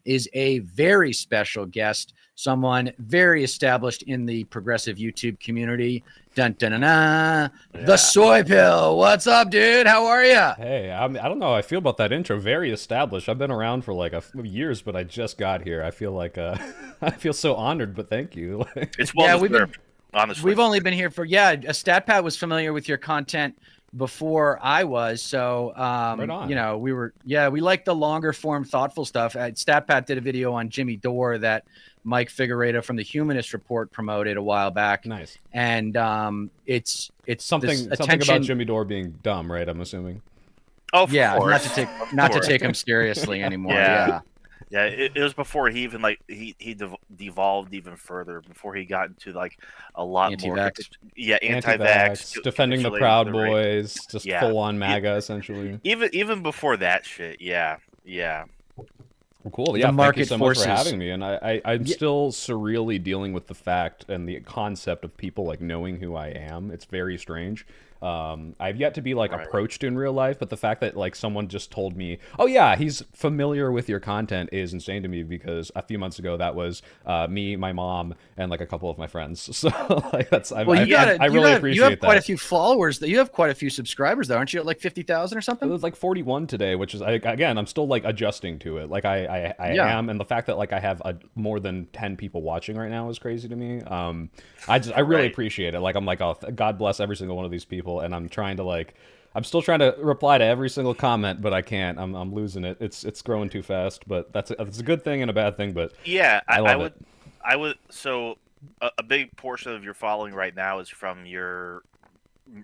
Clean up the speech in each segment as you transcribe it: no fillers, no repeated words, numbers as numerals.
is a very special guest, someone very established in the progressive YouTube community. Dun, dun, dun, dun. Yeah. The Soy Pill. What's up, dude? How are you? Hey, I don't know how I feel about that intro. Very established. I've been around for like years, but I just got here. I feel like I feel so honored, but thank you. It's well deserved, honestly. We've only been here for StatPat was familiar with your content before I was, so Right on. you know, we like the longer form, thoughtful stuff. StatPat did a video on Jimmy Dore that Mike Figueredo from the Humanist Report promoted a while back. Nice. And it's something about Jimmy Dore being dumb, right? I'm assuming. Oh, of yeah, course. not to take him seriously anymore. Yeah. Yeah, it was before he even he devolved even further, before he got into like a lot Anti-vax. more. Yeah, anti-vax, defending the Proud Boys, just full on MAGA essentially. Even before that shit, yeah. Well, cool. Yeah, thank you so much for having me. And I'm still surreally dealing with the fact and the concept of people like knowing who I am. It's very strange. I've yet to be like approached in real life, but the fact that like someone just told me, "Oh yeah, he's familiar with your content," is insane to me, because a few months ago that was me, my mom, and like a couple of my friends. So like I really appreciate that. You have quite a few followers. You have quite a few subscribers, though, aren't you? At like 50,000 or something. It was like 41 today, which is again, I'm still like adjusting to it. Like I am, and the fact that like I have more than 10 people watching right now is crazy to me. I really appreciate it. Like I'm like, oh, God bless every single one of these people. And I'm still trying to reply to every single comment, but I can't. I'm losing it. It's growing too fast, but that's a good thing and a bad thing. But yeah, I would. So a big portion of your following right now is from your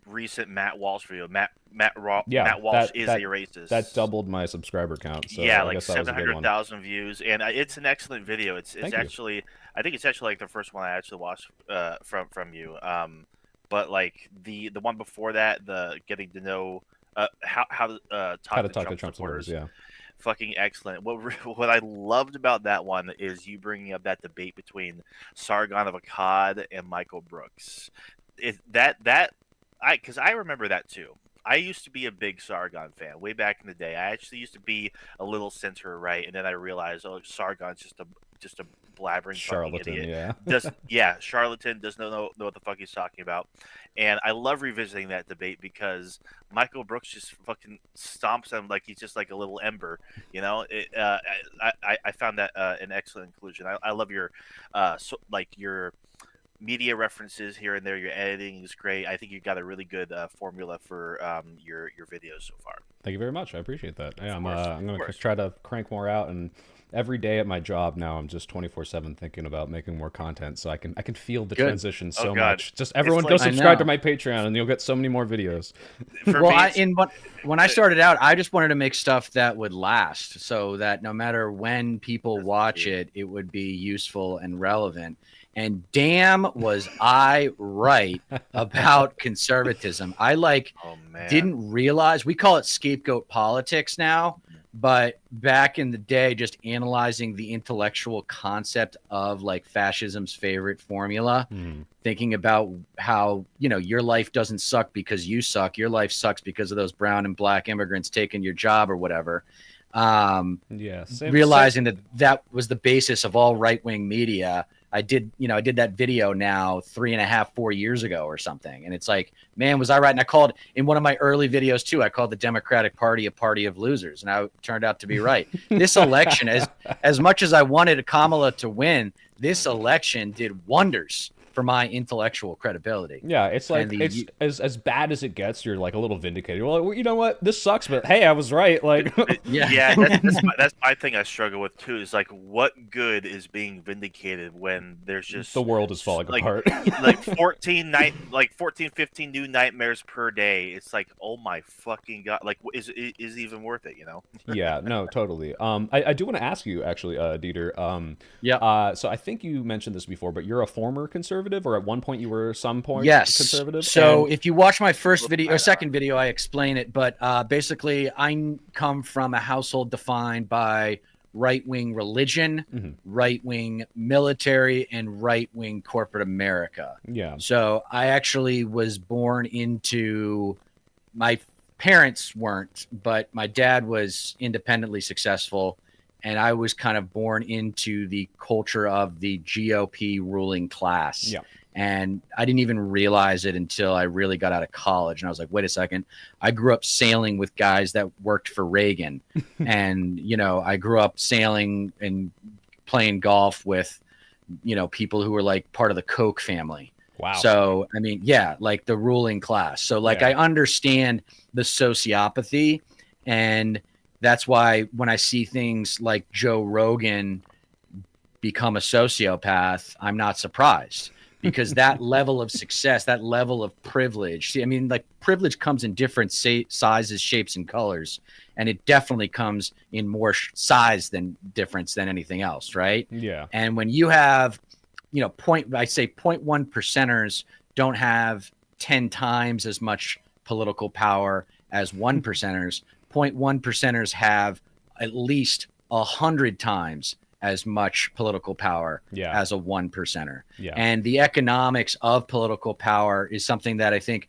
recent Matt Walsh video. Matt Walsh is a racist. That doubled my subscriber count. So yeah, I like guess that was a good one. 700,000 views, and it's an excellent video. It's actually, I think it's actually like the first one I actually watched from you. But like the one before that, the getting to know how to talk to Trump supporters, yeah, fucking excellent. What I loved about that one is you bringing up that debate between Sargon of Akkad and Michael Brooks. Because I remember that too. I used to be a big Sargon fan way back in the day. I actually used to be a little center right, and then I realized, oh, Sargon's just a blabbering charlatan, idiot. Charlatan, doesn't know what the fuck he's talking about. And I love revisiting that debate because Michael Brooks just fucking stomps him like he's just like a little ember, you know. I found that an excellent inclusion. I love your your media references here and there. Your editing is great. I think you've got a really good formula for your videos so far. Thank you very much. I appreciate that. Yeah, I'm going to try to crank more out, and every day at my job now, I'm just 24/7 thinking about making more content, so I can feel the transition so much. Just everyone go subscribe to my Patreon, and you'll get so many more videos. When I started out, I just wanted to make stuff that would last, so that no matter when people watch it, it would be useful and relevant. And damn, was I right about conservatism. I didn't realize, we call it scapegoat politics now, but back in the day, just analyzing the intellectual concept of like fascism's favorite formula, thinking about how, you know, your life doesn't suck because you suck. Your life sucks because of those brown and black immigrants taking your job or whatever. Realizing that was the basis of all right-wing media. I did that video now 3.5-4 years ago or something. And it's like, man, was I right? And I called in one of my early videos too, I called the Democratic Party a party of losers. And I turned out to be right. This election, as much as I wanted Kamala to win, this election did wonders for my intellectual credibility. Yeah, it's like it's as bad as it gets. You're like a little vindicated. Well, you know what? This sucks, but hey, I was right. Like, that's my thing. I struggle with too. Is like, what good is being vindicated when there's just the world is falling apart? like 14, 15 new nightmares per day. It's like, oh my fucking god! Like, is it even worth it? You know? Yeah, no, totally. I do want to ask you actually, Deter. So I think you mentioned this before, but you're a former conservative. Or at one point you were conservative? So if you watch my first video or second video, I explain it. But basically, I come from a household defined by right-wing religion, right-wing military, and right-wing corporate America. Yeah. So I actually was born into, my parents weren't, but my dad was independently successful. and I was kind of born into the culture of the GOP ruling class. Yeah. And I didn't even realize it until I really got out of college. And I was like, wait a second. I grew up sailing with guys that worked for Reagan. And, you know, I grew up sailing and playing golf with, you know, people who were like part of the Koch family. Wow. So, I mean, yeah, like the ruling class. So like, I understand the sociopathy, and that's why when I see things like Joe Rogan become a sociopath, I'm not surprised, because that level of success, that level of privilege. See, I mean, like privilege comes in different sizes, shapes, and colors, and it definitely comes in more size than difference than anything else, right? Yeah. And when you have, you know, 0.1 percenters don't have 10 times as much political power as 1 percenters. 0.1 percenters have at least 100 times as much political power as a 1 percenter. Yeah. And the economics of political power is something that I think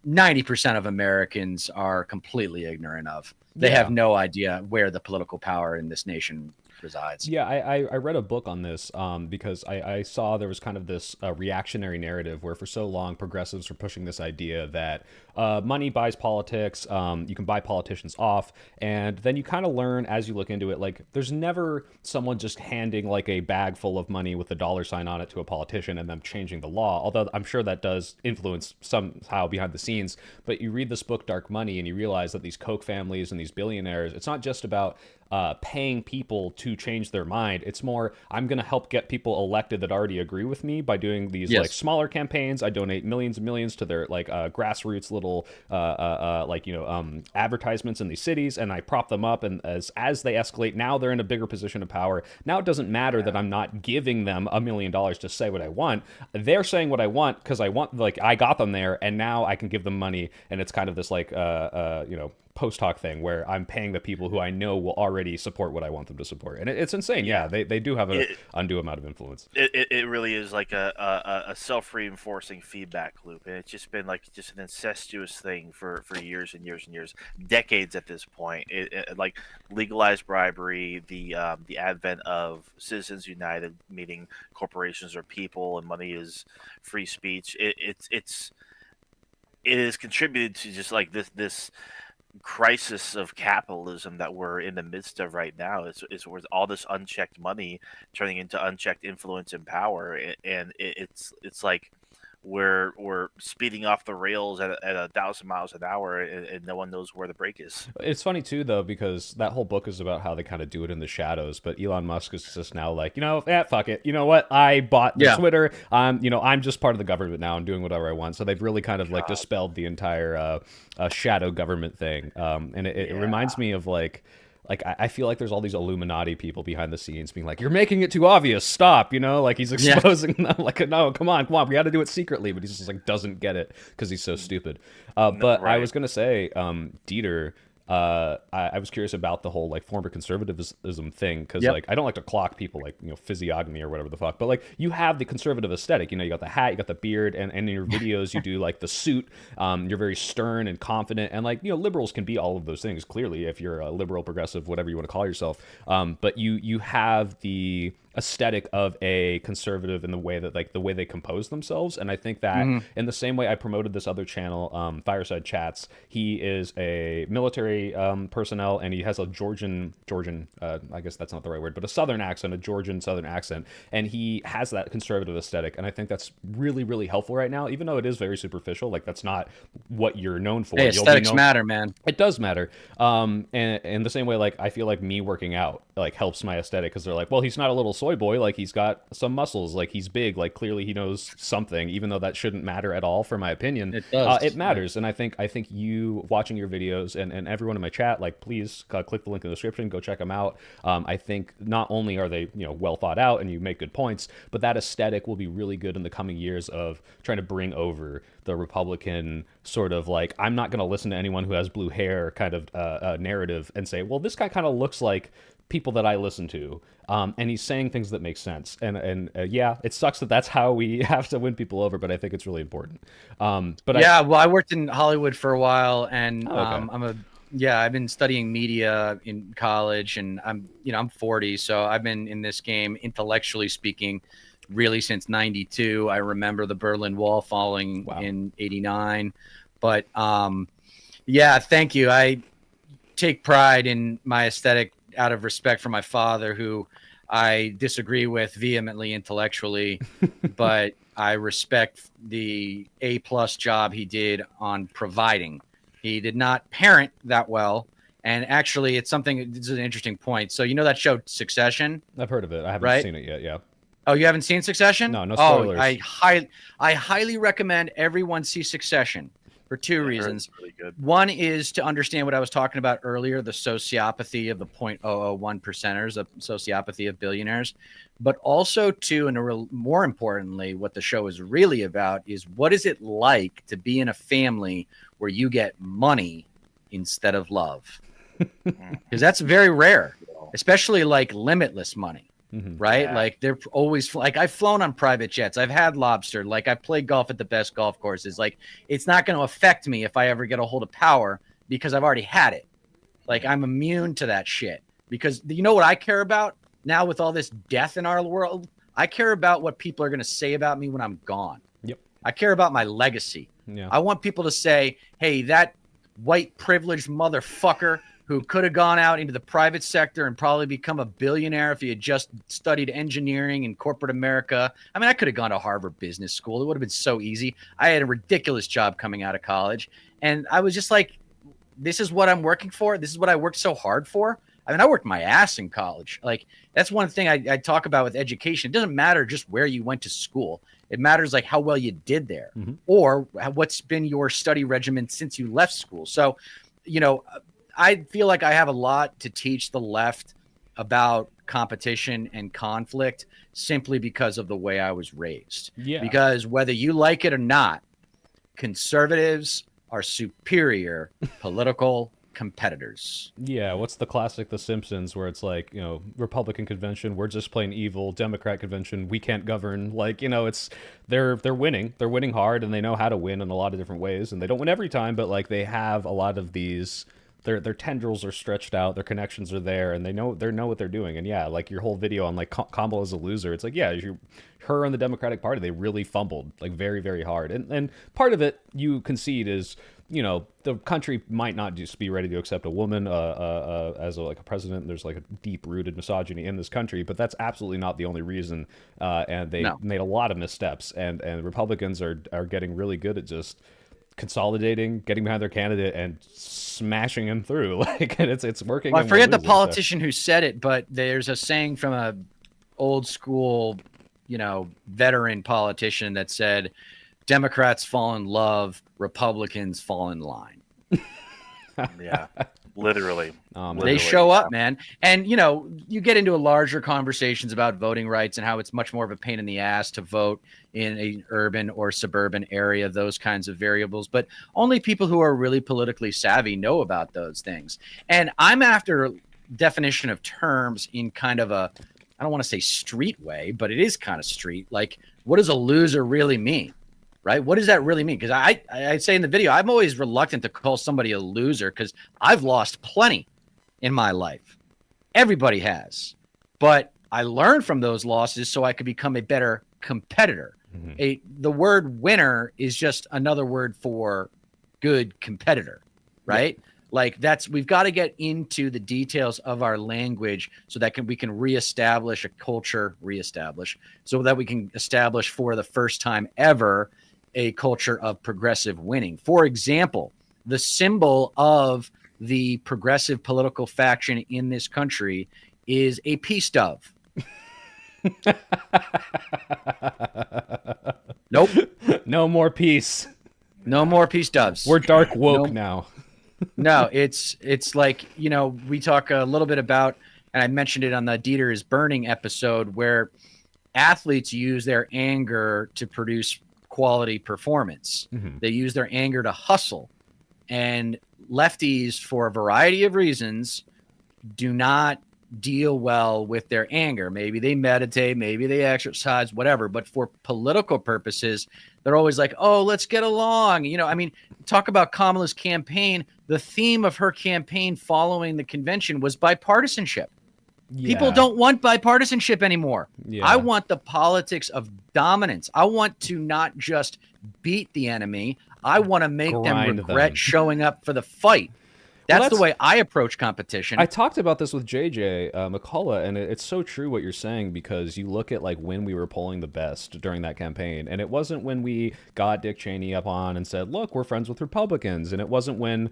90% of Americans are completely ignorant of. They have no idea where the political power in this nation resides. Yeah, I read a book on this because I saw there was kind of this reactionary narrative where for so long progressives were pushing this idea that money buys politics, you can buy politicians off, and then you kind of learn as you look into it, like there's never someone just handing like a bag full of money with a dollar sign on it to a politician and them changing the law, although I'm sure that does influence somehow behind the scenes. But you read this book, Dark Money, and you realize that these Koch families and these billionaires, it's not just about paying people to change their mind. It's more, I'm going to help get people elected that already agree with me by doing these like smaller campaigns. I donate millions and millions to their like grassroots little advertisements in these cities, and I prop them up. And as they escalate, now they're in a bigger position of power. Now it doesn't matter that I'm not giving them $1 million to say what I want. They're saying what I want because I want, like, I got them there, and now I can give them money. And it's kind of this like post hoc thing where I'm paying the people who I know will already support what I want them to support, and it's insane. Yeah, they do have an undue amount of influence. It really is like a self-reinforcing feedback loop, and it's just been like just an incestuous thing for years and years and years, decades at this point. Like legalized bribery, the advent of Citizens United, meaning corporations are people and money is free speech. It has contributed to just like this crisis of capitalism that we're in the midst of right now. Is with all this unchecked money turning into unchecked influence and power, and it's like we're speeding off the rails at 1,000 miles an hour, and no one knows where the break is. It's funny too, though, because that whole book is about how they kind of do it in the shadows. But Elon Musk is just now like, fuck it. You know what? I bought the Twitter. I'm just part of the government now. I'm doing whatever I want. So they've really kind of like dispelled the entire shadow government thing. And it reminds me of like I feel like there's all these Illuminati people behind the scenes being like, you're making it too obvious, stop, like he's exposing them, like, no, come on, we got to do it secretly, but he's just like doesn't get it because he's so stupid. But right. I was gonna say, Deter, I was curious about the whole like former conservatism thing, because like I don't like to clock people like physiognomy or whatever the fuck, but like you have the conservative aesthetic, you got the hat, you got the beard, and in your videos you do like the suit, you're very stern and confident, and like liberals can be all of those things clearly if you're a liberal, progressive, whatever you want to call yourself, but you have the aesthetic of a conservative in the way that like the way they compose themselves. And I think that in the same way I promoted this other channel, Fireside Chats, he is a military personnel, and he has a Georgian I guess that's not the right word, but a southern accent, a Georgian southern accent, and he has that conservative aesthetic, and I think that's really, really helpful right now, even though it is very superficial. Like that's not what you're known for. Hey, aesthetics matter, man. It does matter. And in the same way, like I feel like me working out like helps my aesthetic, because they're like, well, he's not a little soy boy, like he's got some muscles, like he's big, like clearly he knows something, even though that shouldn't matter at all for my opinion. It does. It matters. And I think you watching your videos, and everyone in my chat, like please click the link in the description, go check them out. I think not only are they well thought out and you make good points, but that aesthetic will be really good in the coming years of trying to bring over the Republican sort of like, I'm not going to listen to anyone who has blue hair kind of narrative and say, well, this guy kind of looks like people that I listen to, and he's saying things that make sense, and yeah, it sucks that that's how we have to win people over, but I think it's really important. But yeah, well, I worked in Hollywood for a while, and okay. I'm a Yeah, I've been studying media in college, and I'm 40, so I've been in this game, intellectually speaking, really since '92. I remember the Berlin Wall falling in '89, but yeah, thank you. I take pride in my aesthetic out of respect for my father, who I disagree with vehemently intellectually, but I respect the A+ job he did on providing. He did not parent that well. And actually, it's something, this is an interesting point. So, you know that show Succession? I've heard of it. I haven't seen it yet. Yeah. Oh, you haven't seen Succession? No spoilers. Oh, I highly recommend everyone see Succession for two reasons. Really good. One is to understand what I was talking about earlier, the sociopathy of the 0.001 percenters, the sociopathy of billionaires, but also to, and more importantly, what the show is really about is what is it like to be in a family where you get money instead of love? Because that's very rare, especially like limitless money. Right? Yeah. Like they're always like, I've flown on private jets. I've had lobster. Like I've played golf at the best golf courses. Like it's not going to affect me if I ever get a hold of power because I've already had it. Like I'm immune to that shit because you know what I care about now with all this death in our world? I care about what people are going to say about me when I'm gone. Yep. I care about my legacy. Yeah. I want people to say, hey, that white privileged motherfucker who could have gone out into the private sector and probably become a billionaire if he had just studied engineering in corporate America. I mean, I could have gone to Harvard Business School. It would have been so easy. I had a ridiculous job coming out of college. And I was just like, this is what I'm working for. This is what I worked so hard for. I mean, I worked my ass in college. Like, that's one thing I talk about with education. It doesn't matter just where you went to school. It matters like how well you did there or what's been your study regimen since you left school. So, you know, I feel like I have a lot to teach the left about competition and conflict simply because of the way I was raised. Yeah. Because whether you like it or not, conservatives are superior political competitors. Yeah, what's the classic The Simpsons where it's like, you know, Republican convention, we're just plain evil, Democrat convention, we can't govern. Like, you know, it's they're winning. They're winning hard and they know how to win in a lot of different ways and they don't win every time, but like they have a lot of these their tendrils are stretched out, their connections are there, and they know what they're doing. And yeah, like your whole video on like Kamala's a loser. It's like, yeah, her and the Democratic Party, they really fumbled like very, very hard. And part of it you concede is, you know, the country might not just be ready to accept a woman as a president. There's like a deep-rooted misogyny in this country, but that's absolutely not the only reason. And they made a lot of missteps. And Republicans are getting really good at just consolidating, getting behind their candidate, and smashing him through. Like, and it's working. Well, I forget the politician who said it, but there's a saying from a old school, you know, veteran politician that said, Democrats fall in love, Republicans fall in line. Yeah, literally. They show up, man. And, you know, you get into a larger conversations about voting rights and how it's much more of a pain in the ass to vote in an urban or suburban area, those kinds of variables. But only people who are really politically savvy know about those things. And I'm after definition of terms in kind of a, I don't want to say street way, but it is kind of street. Like, what does a loser really mean? Right? What does that really mean? Because I say in the video, I'm always reluctant to call somebody a loser because I've lost plenty in my life. Everybody has. But I learned from those losses so I could become a better competitor. The word winner is just another word for good competitor, right? Yeah. Like we've got to get into the details of our language so that we can reestablish a culture, so that we can establish for the first time ever a culture of progressive winning. For example, the symbol of the progressive political faction in this country is a peace dove. Nope. No more peace. No more peace doves. We're dark woke now. No, it's like, you know, we talk a little bit about, and I mentioned it on the Deter is Burning episode, where athletes use their anger to produce quality performance. They use their anger to hustle. And lefties, for a variety of reasons, do not deal well with their anger. Maybe they meditate, maybe they exercise, whatever. But for political purposes, they're always like, oh, let's get along. You know, I mean, talk about Kamala's campaign. The theme of her campaign following the convention was bipartisanship. Yeah. People don't want bipartisanship anymore. Yeah. I want the politics of dominance. I want to not just beat the enemy. I want to make them regret showing up for the fight. That's the way I approach competition. I talked about this with JJ McCullough, and it's so true what you're saying, because you look at like when we were polling the best during that campaign, and it wasn't when we got Dick Cheney up on and said, look, we're friends with Republicans, and it wasn't when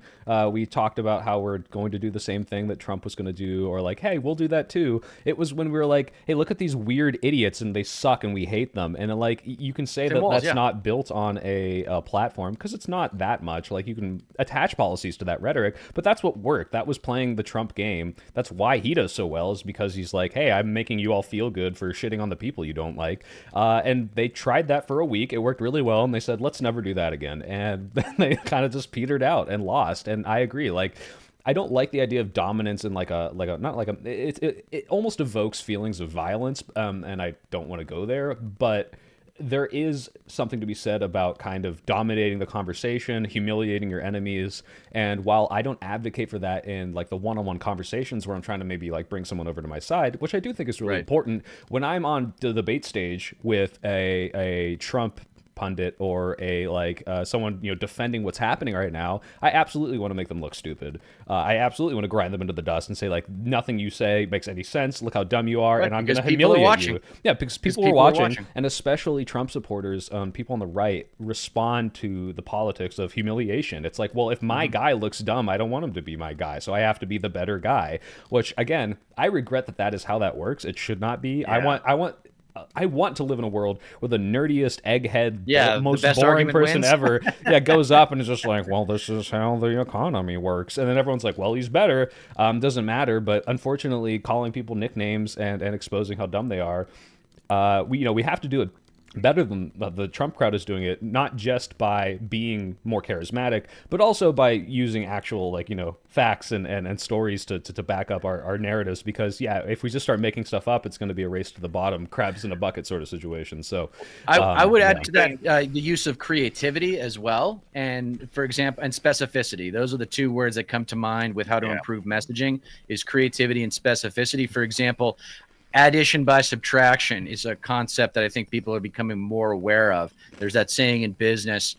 we talked about how we're going to do the same thing that Trump was going to do, or like, hey, we'll do that too. It was when we were like, hey, look at these weird idiots, and they suck, and we hate them. And like, you can say that that's not built on a platform, because it's not that much. Like, you can attach policies to that rhetoric, but that's what worked. That was playing the Trump game. That's why he does so well, is because he's like, hey, I'm making you all feel good for shitting on the people you don't like. And they tried that for a week. It worked really well, and they said, let's never do that again. And then they kind of just petered out and lost. And I agree. Like, I don't like the idea of dominance in it almost evokes feelings of violence, and I don't want to go there, but there is something to be said about kind of dominating the conversation, humiliating your enemies. And while I don't advocate for that in like the one-on-one conversations where I'm trying to maybe like bring someone over to my side, which I do think is really important, when I'm on the debate stage with a Trump pundit or a someone defending what's happening right now, I absolutely want to make them look stupid. I absolutely want to grind them into the dust and say, like, nothing you say makes any sense. Look how dumb you are, and I'm going to humiliate you. Yeah, because people are watching, and especially Trump supporters, people on the right respond to the politics of humiliation. It's like, well, if my guy looks dumb, I don't want him to be my guy, so I have to be the better guy. Which, again, I regret that is how that works. It should not be. Yeah. I want to live in a world where the nerdiest egghead, most boring person ever, goes up and is just like, well, this is how the economy works. And then everyone's like, well, he's better. Doesn't matter. But unfortunately, calling people nicknames and exposing how dumb they are, we have to do it better than the Trump crowd is doing it, not just by being more charismatic, but also by using actual facts and stories to back up our narratives. Because if we just start making stuff up, it's going to be a race to the bottom, crabs in a bucket sort of situation. So I would add to that the use of creativity as well, and for example, and specificity. Those are the two words that come to mind with how to improve messaging: is creativity and specificity. For example, addition by subtraction is a concept that I think people are becoming more aware of. There's that saying in business,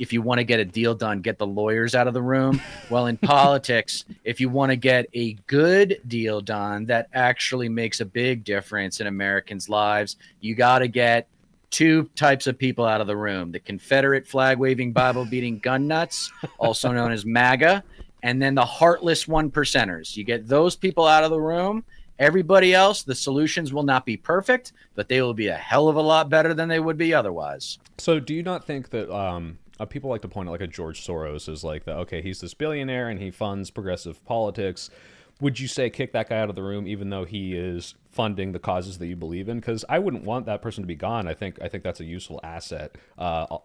if you want to get a deal done, get the lawyers out of the room. Well, in politics, if you want to get a good deal done that actually makes a big difference in Americans' lives, you got to get two types of people out of the room: the Confederate flag-waving, Bible-beating gun nuts, also known as MAGA, and then the heartless 1%ers. You get those people out of the room. Everybody else, the solutions will not be perfect, but they will be a hell of a lot better than they would be otherwise. So do you not think that people like to point out like a George Soros is like, okay, he's this billionaire and he funds progressive politics. Would you say kick that guy out of the room even though he is funding the causes that you believe in? Because I wouldn't want that person to be gone. I think that's a useful asset.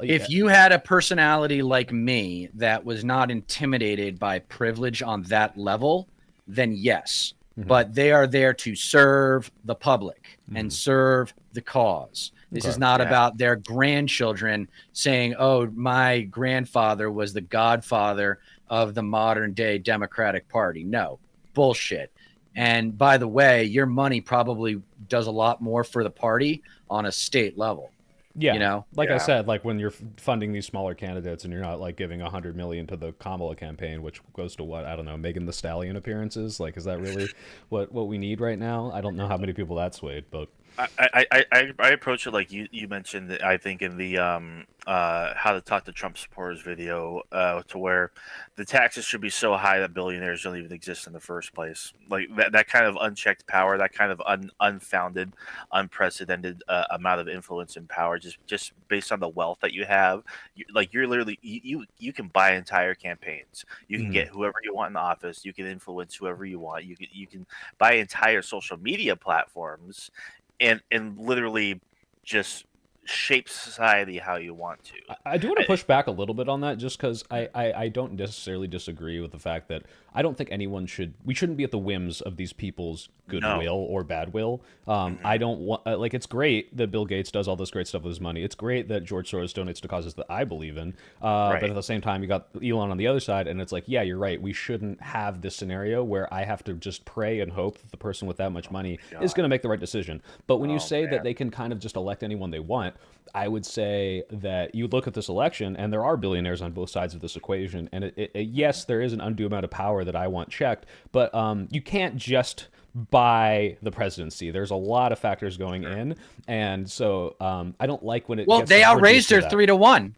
If you had a personality like me that was not intimidated by privilege on that level, then yes. But they are there to serve the public and serve the cause. This is not about their grandchildren saying, oh, my grandfather was the godfather of the modern day Democratic Party. No, bullshit. And by the way, your money probably does a lot more for the party on a state level. Yeah, I said, like when you're funding these smaller candidates and you're not like giving $100 million to the Kamala campaign, which goes to what, I don't know, Megan Thee Stallion appearances. Like, is that really what we need right now? I don't know how many people that swayed, but I approach it like you mentioned. I think in the how to talk to Trump supporters video, to where the taxes should be so high that billionaires don't even exist in the first place. Like that kind of unchecked power, that kind of unfounded, unprecedented amount of influence and power, just based on the wealth that you have. You're literally you can buy entire campaigns. You can get whoever you want in the office. You can influence whoever you want. You can buy entire social media platforms. And literally just shape society how you want to. I do want to push back a little bit on that, just because I don't necessarily disagree with the fact that I don't think we shouldn't be at the whims of these people's goodwill or bad will. I don't want, like, it's great that Bill Gates does all this great stuff with his money. It's great that George Soros donates to causes that I believe in. But at the same time, you got Elon on the other side, and it's like, yeah, you're right. We shouldn't have this scenario where I have to just pray and hope that the person with that much money is going to make the right decision. But when you say that they can kind of just elect anyone they want, I would say that you look at this election, and there are billionaires on both sides of this equation. And yes, there is an undue amount of power that I want checked, but you can't just buy the presidency. There's a lot of factors going in, and so I don't like when it. Well, they outraised her 3-1.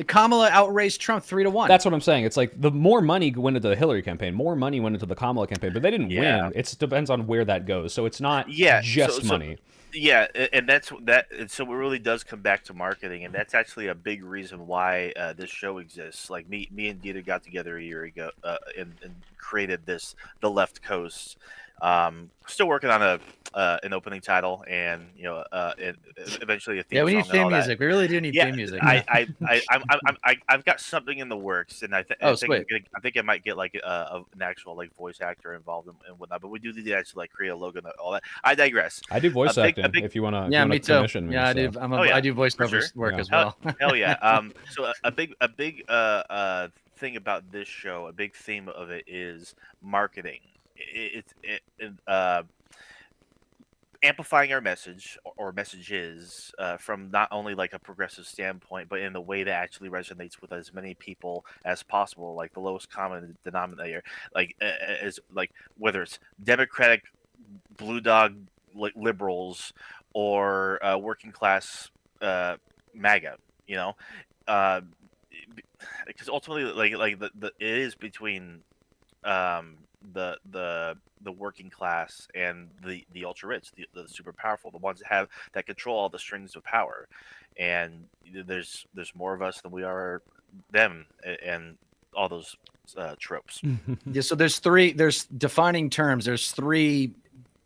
Kamala outraised Trump 3-1. That's what I'm saying. It's like the more money went into the Hillary campaign, more money went into the Kamala campaign, but they didn't win. It depends on where that goes. So it's not just money. Yeah, and that's that. And so it really does come back to marketing, and that's actually a big reason why this show exists. Like me and Deter got together a year ago and created the Left Coast. Still working on an opening title, and eventually a theme. Yeah, we need theme music. We really do need theme music. I've got something in the works, and I think I might get like an actual like voice actor involved and whatnot. But we do need to actually like create a logo and all that. I digress. I do voice acting. If you want to, yeah, me too. Commission me, yeah, so. I do voiceover work as well. Hell yeah. So a big thing about this show, a big theme of it is marketing. It's amplifying our message or messages from not only like a progressive standpoint, but in the way that actually resonates with as many people as possible, like the lowest common denominator, like as like whether it's Democratic blue dog liberals or working class MAGA, because ultimately like the it is between the working class and the ultra rich, the super powerful, the ones that control all the strings of power, and there's more of us than we are them, and all those tropes. Yeah, so there's defining terms. There's three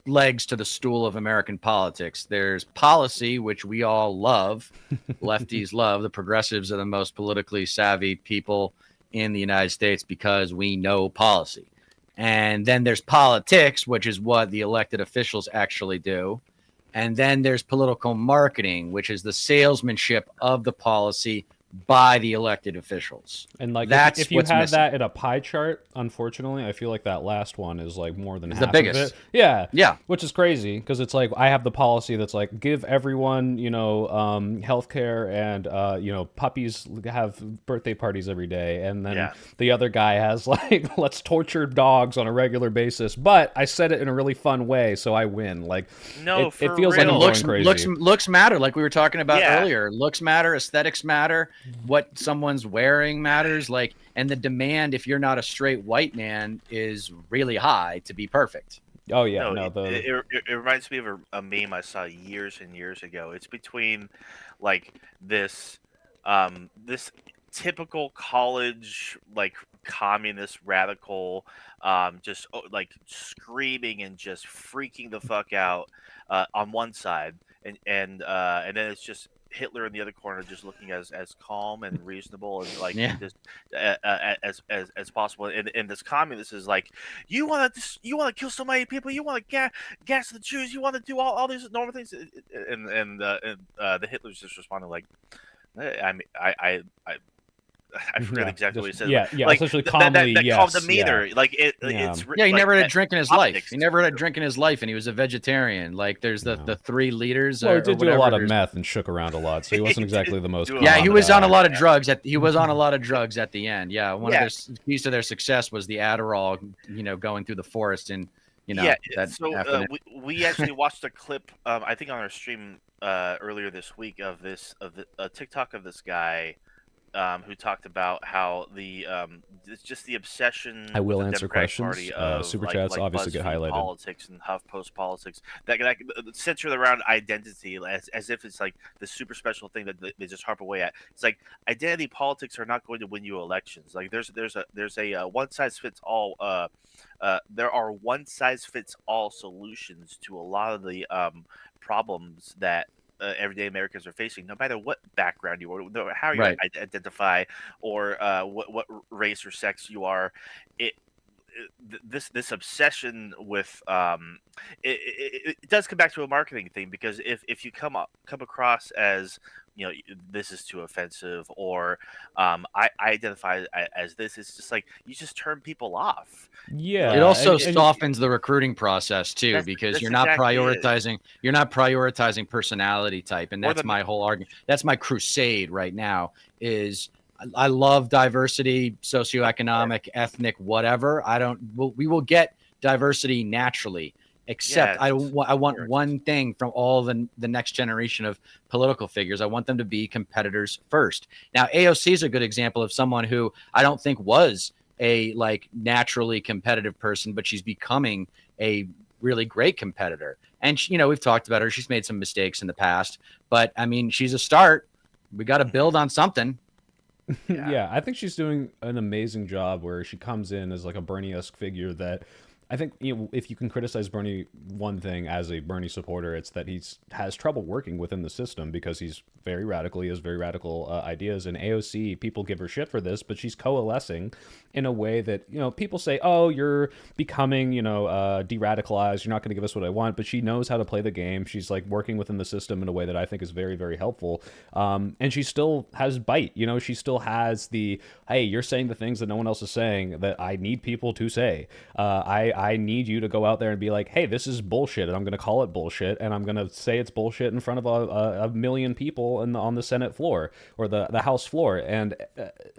legs to the stool of American politics. There's policy, which we all love. Lefties love. The progressives are the most politically savvy people in the United States because we know policy. And then there's politics, which is what the elected officials actually do. And then there's political marketing, which is the salesmanship of the policy by the elected officials. And like if you had that in a pie chart, unfortunately, I feel like that last one is like more than half the biggest. Of it. Yeah. Which is crazy because it's like I have the policy that's like give everyone, healthcare and puppies have birthday parties every day, and then the other guy has like let's torture dogs on a regular basis. But I said it in a really fun way, so I win. Like it feels like I'm going crazy. Looks matter, like we were talking about earlier. Looks matter, aesthetics matter. What someone's wearing matters, like, and the demand, if you're not a straight white man, is really high to be perfect. Oh yeah, it reminds me of a meme I saw years and years ago. It's between like this typical college like communist radical just like screaming and just freaking the fuck out on one side, and then it's just Hitler in the other corner, just looking as calm and reasonable and like just as possible. And this communist is like, you want to kill so many people, you want to gas the Jews, you want to do all these normal things, and the Hitler's just responding like, I forget exactly what he said. Yeah, like, essentially calmly, that calm demeanor. Yeah. Like it's he never had a drink in his life. He never had a drink in his life, and he was a vegetarian. Like there's the three leaders. Well, he did do a lot of meth and shook around a lot, so he wasn't exactly the most. Yeah, he was on a lot of drugs. He was on a lot of drugs at the end. Yeah, one of their keys to their success was the Adderall. Going through the forest and that. So we actually watched a clip. I think on our stream earlier this week of a TikTok of this guy. who talked about how it's just the obsession I will with the answer Democratic questions. Party of Super like chats obviously get BuzzFeed highlighted. politics and HuffPost politics that centered around identity as if it's like the super special thing that they just harp away at. It's like identity politics are not going to win you elections. Like there's a one size fits all. There are one size fits all solutions to a lot of the problems that everyday Americans are facing, no matter what background you are, no matter how you Right. identify, or what race or sex you are. It this obsession with it does come back to a marketing thing, because if you come across as, you know, this is too offensive, or I identify as this, it's just like you just turn people off. Yeah, It also and softens the recruiting process too, because that's you're not exactly it. prioritizing personality type, and Or that's the my whole argument. That's my crusade right now. Is I love diversity, socioeconomic, ethnic, whatever. We will get diversity naturally, except yeah, I want it's- one thing from all the next generation of political figures. I want them to be competitors first. Now, AOC is a good example of someone who I don't think was a like naturally competitive person, but she's becoming a really great competitor. And she, you know, we've talked about her. She's made some mistakes in the past, but I mean, she's a start. We got to build on something. Yeah, I think she's doing an amazing job where she comes in as like a Bernie-esque figure that I think, you know, if you can criticize Bernie one thing as a Bernie supporter, it's that has trouble working within the system because he's very radical. He has very radical ideas. And AOC, people give her shit for this, but she's coalescing in a way that, you know, people say, oh, you're becoming, you know, de-radicalized. You're not going to give us what I want. But she knows how to play the game. She's like working within the system in a way that I think is very, very helpful. And she still has bite. You know, she still has the, hey, you're saying the things that no one else is saying that I need people to say. I need you to go out there and be like, hey, this is bullshit, and I'm going to call it bullshit, and I'm going to say it's bullshit in front of a million people on the Senate floor or the House floor, and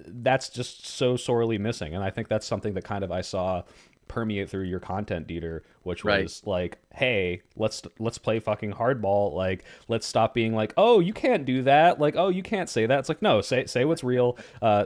that's just so sorely missing. And I think that's something that kind of I saw permeate through your content, Deter, which was like, hey, let's play fucking hardball. Like, let's stop being like, oh, you can't do that. Like, oh, you can't say that. It's like, no, say what's real.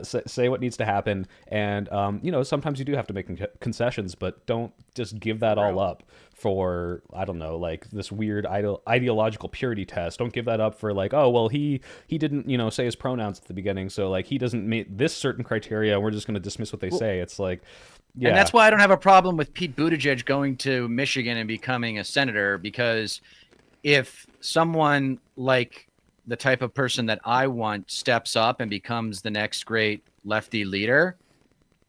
Say what needs to happen. And you know, sometimes you do have to make concessions, but don't just give that all up for, I don't know, like this weird ideological purity test. Don't give that up for like, oh, well, he didn't, you know, say his pronouns at the beginning, so like he doesn't meet this certain criteria. We're just going to dismiss what they say. It's like, yeah. And that's why I don't have a problem with Pete Buttigieg going to Michigan and becoming a senator, because if someone like the type of person that I want steps up and becomes the next great lefty leader,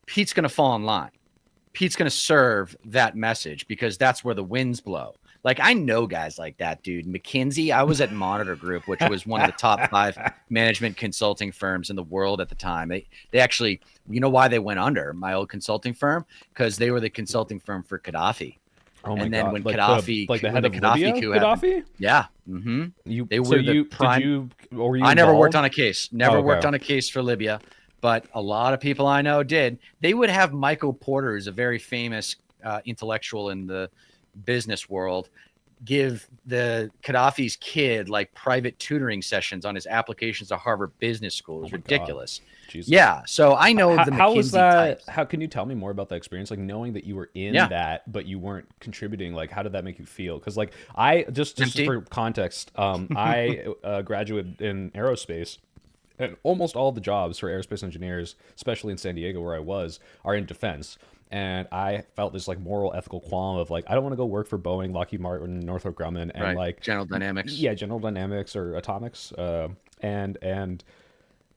Pete's going to fall in line. Pete's going to serve that message because that's where the winds blow. Like, I know guys like that, dude. McKinsey, I was at Monitor Group, which was one of the top 5 management consulting firms in the world at the time. They actually, you know why they went under, my old consulting firm? Because they were the consulting firm for Gaddafi. Oh my and then God. when like Gaddafi, the head of Libya, Gaddafi? Yeah. Mm-hmm. They were the prime. I never worked on a case. Worked on a case for Libya, but a lot of people I know did. They would have Michael Porter, who's a very famous intellectual in the business world, give the Gaddafi's kid like private tutoring sessions on his applications to Harvard Business School. It was ridiculous. Yeah, so I know the McKinsey how was that? types. How can you tell me more about that experience? Like knowing that you were in that, but you weren't contributing. Like, how did that make you feel? Because like I just for context, I graduated in aerospace. And almost all the jobs for aerospace engineers, especially in San Diego where I was, are in defense. And I felt this like moral, ethical qualm of like, I don't want to go work for Boeing, Lockheed Martin, Northrop Grumman, and like General Dynamics. Yeah, General Dynamics or Atomics, and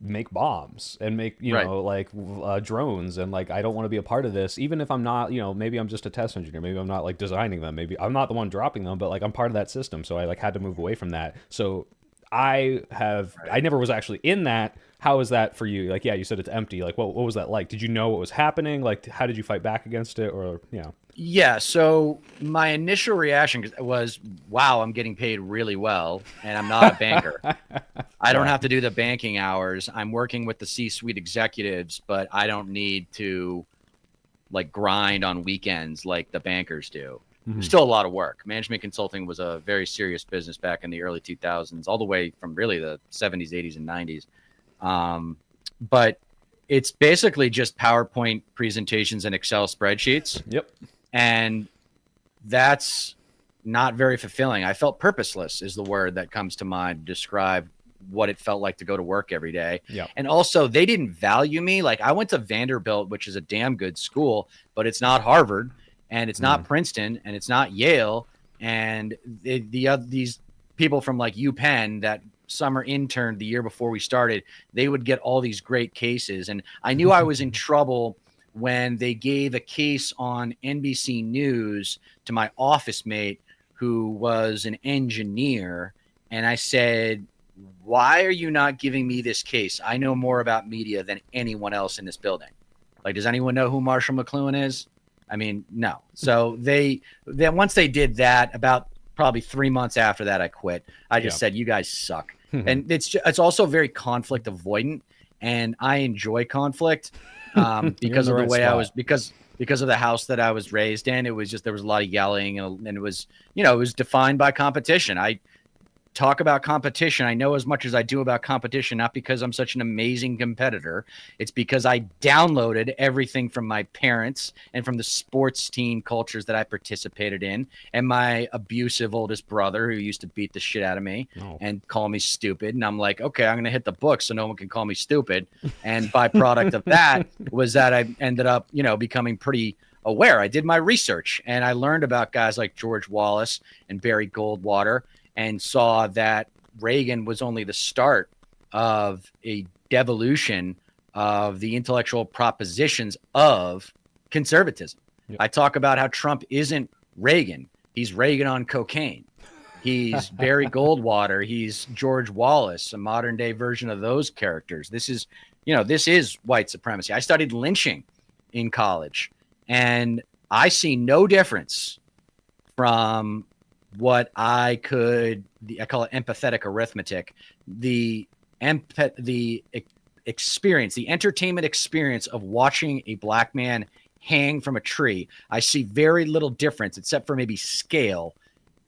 make bombs and make know like drones, and like I don't want to be a part of this, even if I'm not, you know, maybe I'm just a test engineer, maybe I'm not like designing them, maybe I'm not the one dropping them, but like I'm part of that system, so I like had to move away from that. So I never was actually in that. How is that for you? Like, yeah, you said it's empty. Like, what was that like? Did you know what was happening? Like, how did you fight back against it? Or, you know? Yeah. So my initial reaction was, wow, I'm getting paid really well, and I'm not a banker. I don't have to do the banking hours. I'm working with the C-suite executives, but I don't need to like grind on weekends like the bankers do. Mm-hmm. Still a lot of work. Management consulting was a very serious business back in the early 2000s, all the way from really the 70s, 80s, and 90s. but it's basically just PowerPoint presentations and Excel spreadsheets. Yep. And that's not very fulfilling. I felt purposeless is the word that comes to mind to describe what it felt like to go to work every day. Yeah. And also they didn't value me. Like I went to Vanderbilt, which is a damn good school, but it's not Harvard and it's not Princeton and it's not Yale. And these people from like UPenn that summer interned the year before we started, they would get all these great cases. And I knew I was in trouble when they gave a case on NBC News to my office mate who was an engineer. And I said, why are you not giving me this case? I know more about media than anyone else in this building. Like, does anyone know who Marshall McLuhan is? I mean, no. So then once they did that, about probably 3 months after that, I quit. I just said, you guys suck. And it's also very conflict avoidant, and I enjoy conflict because of the way I was, because of the house that I was raised in. It was just, there was a lot of yelling and it was, it was defined by competition. I talk about competition. I know as much as I do about competition, not because I'm such an amazing competitor. It's because I downloaded everything from my parents and from the sports team cultures that I participated in, and my abusive oldest brother who used to beat the shit out of me and call me stupid. And I'm like, okay, I'm going to hit the book so no one can call me stupid. And byproduct of that was that I ended up, becoming pretty aware. I did my research and I learned about guys like George Wallace and Barry Goldwater, and saw that Reagan was only the start of a devolution of the intellectual propositions of conservatism. Yep. I talk about how Trump isn't Reagan. He's Reagan on cocaine. He's Barry Goldwater. He's George Wallace, a modern day version of those characters. This is white supremacy. I studied lynching in college, and I see no difference from what I call it empathetic arithmetic, the experience, the entertainment experience of watching a black man hang from a tree. I see very little difference, except for maybe scale,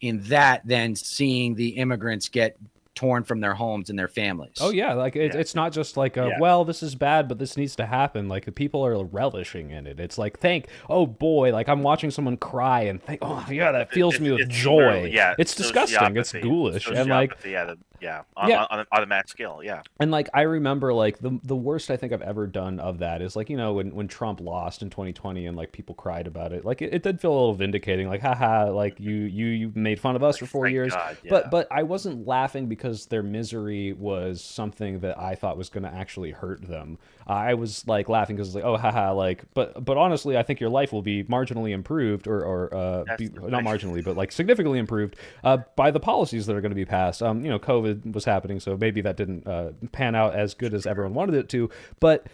in that than seeing the immigrants get torn from their homes and their families. Oh yeah, like it's not just like well, this is bad, but this needs to happen. Like the people are relishing in it. It's like oh boy, like I'm watching someone cry and think, oh yeah, that fills me with joy. It's disgusting. It's ghoulish and like on a mass scale. And like I remember like the worst I think I've ever done of that is like when Trump lost in 2020 and like people cried about it. Like it did feel a little vindicating. Like haha, like you made fun of us for 4 years. God, but I wasn't laughing because their misery was something that I thought was going to actually hurt them. I was like laughing because like, oh haha, like but honestly I think your life will be marginally improved or not marginally but like significantly improved by the policies that are going to be passed. COVID was happening, so maybe that didn't pan out as good as everyone wanted it to, but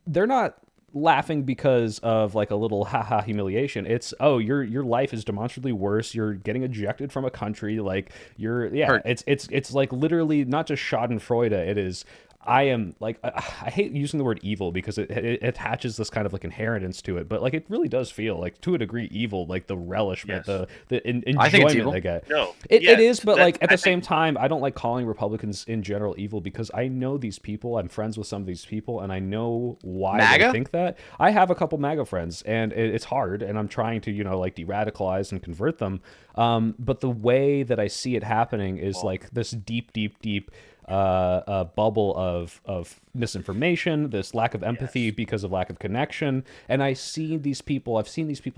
they're not laughing because of like a little haha humiliation. It's your life is demonstrably worse. You're getting ejected from a country. Like it's like literally not just Schadenfreude. It is. I am like I hate using the word evil because it attaches this kind of like inheritance to it, but like it really does feel like to a degree evil, like the relishment, the enjoyment they get. No, it is, but like at the same time, I don't like calling Republicans in general evil because I know these people. I'm friends with some of these people, and I know why they think that. I have a couple MAGA friends, and it's hard, and I'm trying to like de-radicalize and convert them. But the way that I see it happening is like this deep a bubble of misinformation, this lack of empathy because of lack of connection. And I've seen these people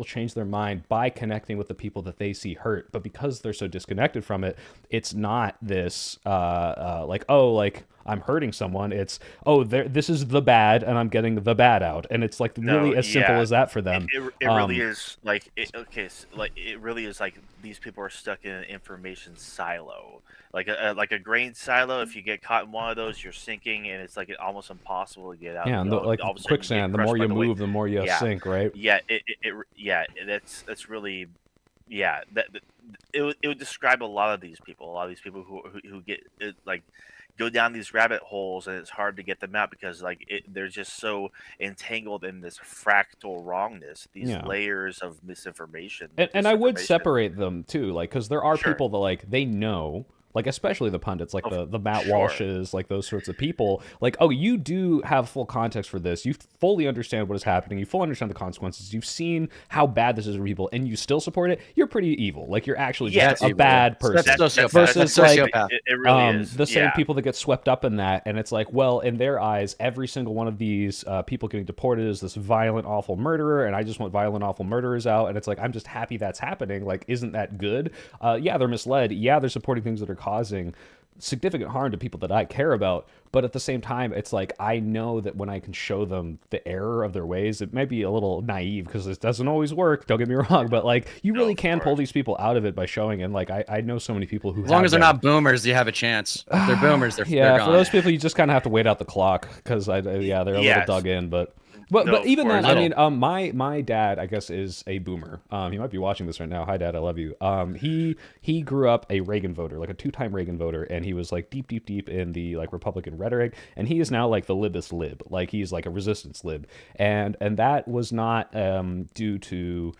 change their mind by connecting with the people that they see hurt. But because they're so disconnected from it, it's not this like I'm hurting someone. It's this is the bad and I'm getting the bad out. And it's like really as simple as that for them. It really is like it really is like these people are stuck in an information silo. Like a grain silo, if you get caught in one of those, you're sinking, and it's like almost impossible to get out. Yeah, and like quicksand, the more you move, the more you sink, right? Yeah, that's really, it would describe a lot of these people who get like go down these rabbit holes, and it's hard to get them out because like they're just so entangled in this fractal wrongness, these layers of misinformation. And I would separate them too, like because there are people that like they know. like especially the pundits, like the Matt Walshes, like those sorts of people. Like, oh, you do have full context for this. You fully understand what is happening. You fully understand the consequences. You've seen how bad this is for people, and you still support it. You're pretty evil. Like, you're actually just a bad person. Versus like it really is the same people that get swept up in that, and it's like, well, in their eyes, every single one of these people getting deported is this violent, awful murderer, and I just want violent, awful murderers out. And it's like, I'm just happy that's happening. Like, isn't that good? Yeah, they're misled. Yeah, they're supporting things that are causing significant harm to people that I care about. But at the same time, it's like, I know that when I can show them the error of their ways, it might be a little naive because it doesn't always work. Don't get me wrong, but like, you really can pull these people out of it by showing. And like, I know so many people who, as long as they're not boomers, you have a chance. If they're boomers, they're gone. For those people, you just kind of have to wait out the clock because they're a little dug in, but. But even then, I mean, my dad, I guess, is a boomer. He might be watching this right now. Hi, Dad, I love you. He grew up a Reagan voter, like a 2-time Reagan voter, and he was like deep in the like Republican rhetoric, and he is now like the libest lib, like he's like a resistance lib, and that was not due to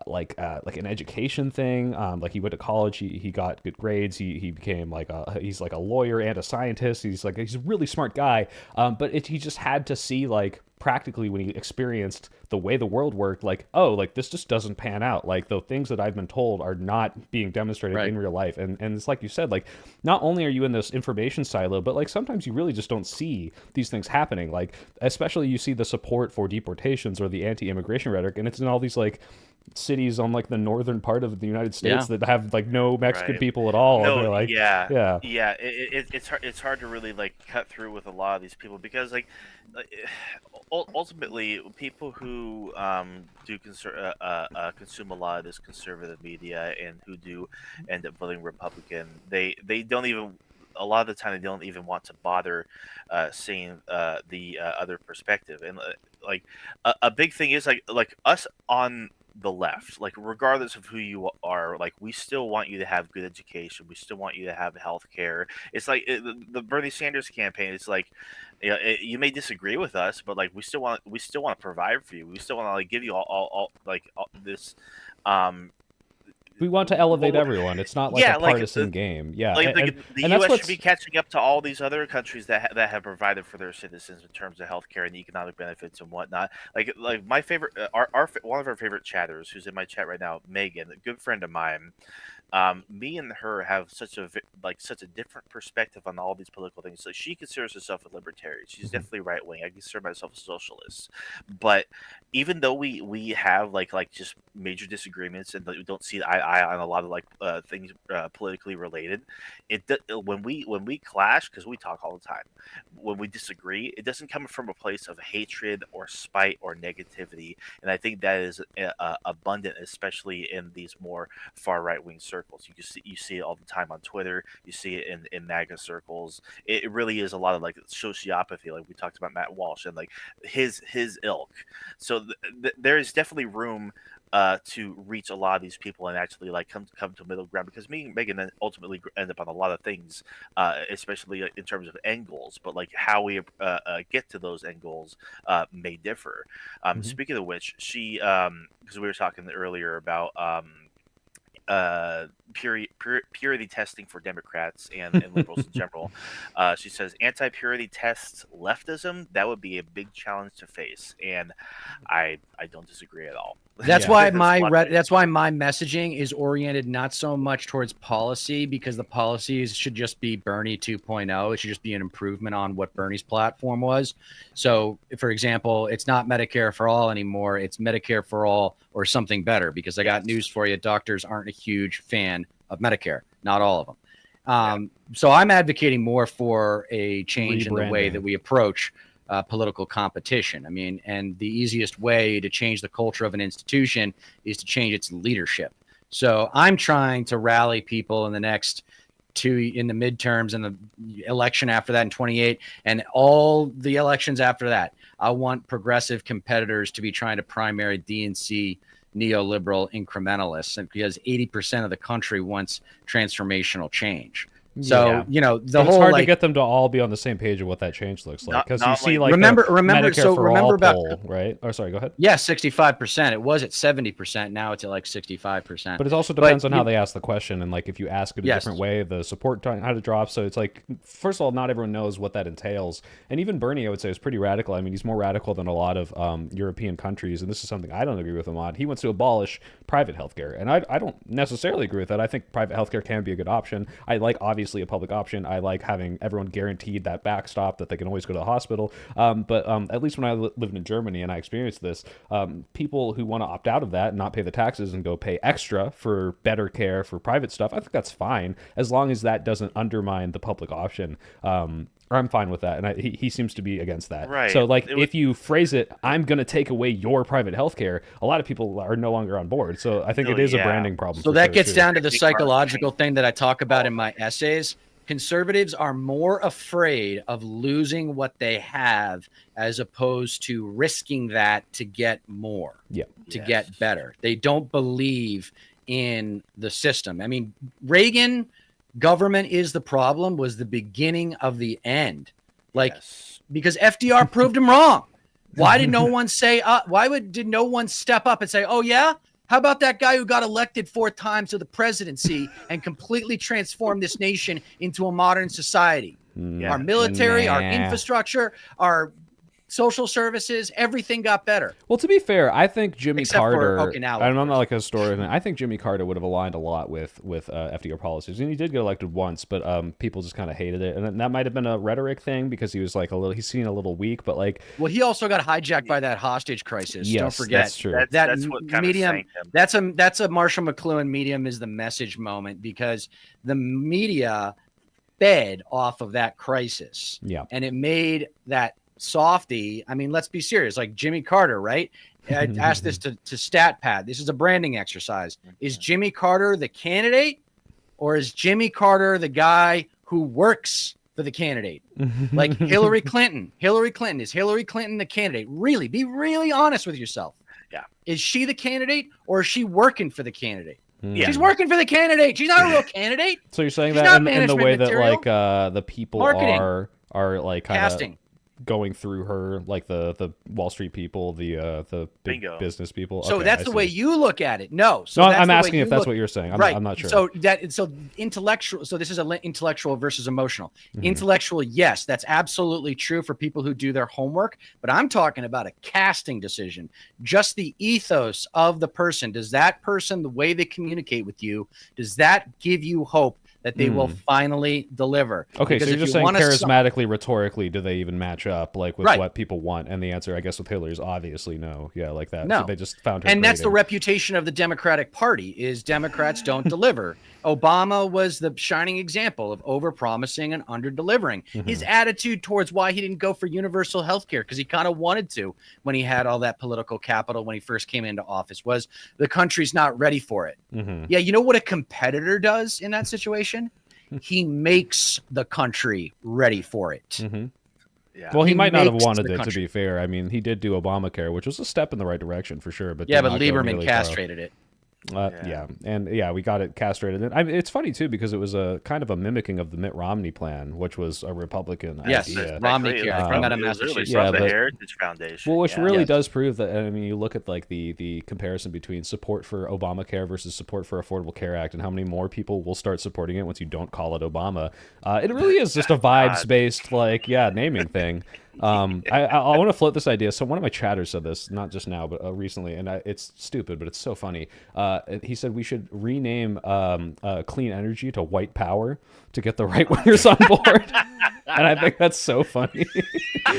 like an education thing. Like he went to college, he got good grades, he became like he's like a lawyer and a scientist. He's a really smart guy. But he just had to see like practically when he experienced the way the world worked, like, oh, like this just doesn't pan out. Like the things that I've been told are not being demonstrated in real life. And it's like you said, like not only are you in this information silo, but like sometimes you really just don't see these things happening. Like especially you see the support for deportations or the anti-immigration rhetoric, and it's in all these like cities on like the northern part of the United States that have like no Mexican people at all. No, and they're like, it's hard to really like cut through with a lot of these people because like ultimately people who do consume a lot of this conservative media and who do end up voting Republican, they don't even, a lot of the time they don't even want to bother seeing the other perspective. And like a big thing is like us on the left, like regardless of who you are, like we still want you to have good education, we still want you to have health care. It's like the Bernie Sanders campaign, it's like, you know, you may disagree with us, but like we still want to provide for you, we still want to like give you all this we want to elevate everyone. It's not like a partisan game. Yeah, like the U.S. should be catching up to all these other countries that have provided for their citizens in terms of healthcare and economic benefits and whatnot. Like my favorite, one of our favorite chatters, who's in my chat right now, Megan, a good friend of mine. Me and her have such a different perspective on all these political things. So she considers herself a libertarian. She's definitely right wing. I consider myself a socialist. But even though we have like just major disagreements and we don't see eye to eye on a lot of like things politically related, when we clash, because we talk all the time, when we disagree, it doesn't come from a place of hatred or spite or negativity. And I think that is abundant, especially in these more far right wing circles. You see it all the time on Twitter. You see it in MAGA circles. It really is a lot of like sociopathy, like we talked about Matt Walsh and like his ilk. So there is definitely room to reach a lot of these people and actually like come to a middle ground, because me and Megan ultimately end up on a lot of things, especially in terms of end goals, but like how we get to those end goals may differ. Speaking of which, she because we were talking earlier about purity testing for Democrats and liberals in general. She says anti-purity tests leftism, that would be a big challenge to face, and I don't disagree at all. That's why my messaging is oriented not so much towards policy, because the policies should just be Bernie 2.0. It should just be an improvement on what Bernie's platform was. So, for example, it's not Medicare for all anymore. It's Medicare for all or something better, because I got news for you. Doctors aren't a huge fan of Medicare, not all of them. So I'm advocating more for a change in the way that we approach political competition. I mean, and the easiest way to change the culture of an institution is to change its leadership. So I'm trying to rally people in the next in the midterms and the election after that in 28 and all the elections after that. I want progressive competitors to be trying to primary DNC neoliberal incrementalists, and because 80% of the country wants transformational change. So the but whole it's hard to get them to all be on the same page of what that change looks like, because you see remember Medicare for all about poll, right? Oh, sorry, go ahead. Yeah, 65%. It was at 70%. Now it's at like 65%. But it also depends on how they ask the question, and like if you ask it a different way, the support time how to drop. So it's like, first of all, not everyone knows what that entails, and even Bernie, I would say, is pretty radical. I mean, he's more radical than a lot of European countries, and this is something I don't agree with him on. He wants to abolish private healthcare, and I don't necessarily agree with that. I think private healthcare can be a good option. I like, obviously, a public option. I like having everyone guaranteed that backstop that they can always go to the hospital. But at least when I lived in Germany and I experienced this, people who want to opt out of that and not pay the taxes and go pay extra for better care for private stuff, I think that's fine, as long as that doesn't undermine the public option. I'm fine with that, and he seems to be against that. Right. So, like, if you phrase it, I'm going to take away your private health care, a lot of people are no longer on board. So I think it is a branding problem. So that gets down to the psychological thing that I talk about in my essays. Conservatives are more afraid of losing what they have as opposed to risking that to get more, to get better. They don't believe in the system. I mean, Reagan, government is the problem, was the beginning of the end. Like, because FDR proved him wrong. Why did no one say, did no one step up and say, oh yeah? How about that guy who got elected 4 times to the presidency and completely transformed this nation into a modern society? Our military, our infrastructure, our social services, everything got better. Well, to be fair, I think Jimmy Carter, I'm not like a historian, I think Jimmy Carter would have aligned a lot with FDR policies, and he did get elected once, but people just kind of hated it, and that might have been a rhetoric thing, because he was like he's seen a little weak, but like, well, he also got hijacked by that hostage crisis. Yes, Don't forget. That's true. That's what kind medium, of sank him. That's a Marshall McLuhan medium is the message moment, because the media fed off of that crisis. Yeah. And it made that softy. I mean, let's be serious. Like Jimmy Carter, right? I asked this to StatPad. This is a branding exercise. Is Jimmy Carter the candidate, or is Jimmy Carter the guy who works for the candidate? Like Hillary Clinton. Is Hillary Clinton the candidate? Really, be really honest with yourself. Yeah. Is she the candidate, or is she working for the candidate? Yeah. She's working for the candidate. She's not a real candidate. So you're saying that in the way that like the people Marketing. are like kind of casting. Going through her, like the Wall Street people, the big business people. So okay, that's the way you look at it. No, so I'm asking if that's what you're saying. I'm not sure. So intellectual. So this is intellectual versus emotional. Intellectual, yes, that's absolutely true for people who do their homework. But I'm talking about a casting decision. Just the ethos of the person. Does that person, the way they communicate with you, does that give you hope that they will finally deliver? Okay, because so you're just saying charismatically, rhetorically, do they even match up like with what people want? And the answer, I guess, with Hillary is obviously no. Yeah, like that. No. So they just found her. And that's the reputation of the Democratic Party, is Democrats don't deliver. Obama was the shining example of over-promising and under-delivering. His attitude towards why he didn't go for universal health care, because he kind of wanted to when he had all that political capital when he first came into office, was the country's not ready for it. Yeah, you know what a competitor does in that situation? He makes the country ready for it. Yeah. Well, he might not have wanted it, to be fair. I mean, he did do Obamacare, which was a step in the right direction for sure. But Lieberman castrated it. We got it castrated. And it's funny too, because it was a kind of a mimicking of the Mitt Romney plan, which was a Republican idea. Romney care from Massachusetts. From the Heritage Foundation. Well, which really does prove that. I mean, you look at like the comparison between support for Obamacare versus support for Affordable Care Act, and how many more people will start supporting it once you don't call it Obama. It really is just a vibes based naming thing. I want to float this idea. So one of my chatters said this, not just now, but recently, and it's stupid, but it's so funny. He said we should rename clean energy to white power to get the right wingers on board. And I think that's so funny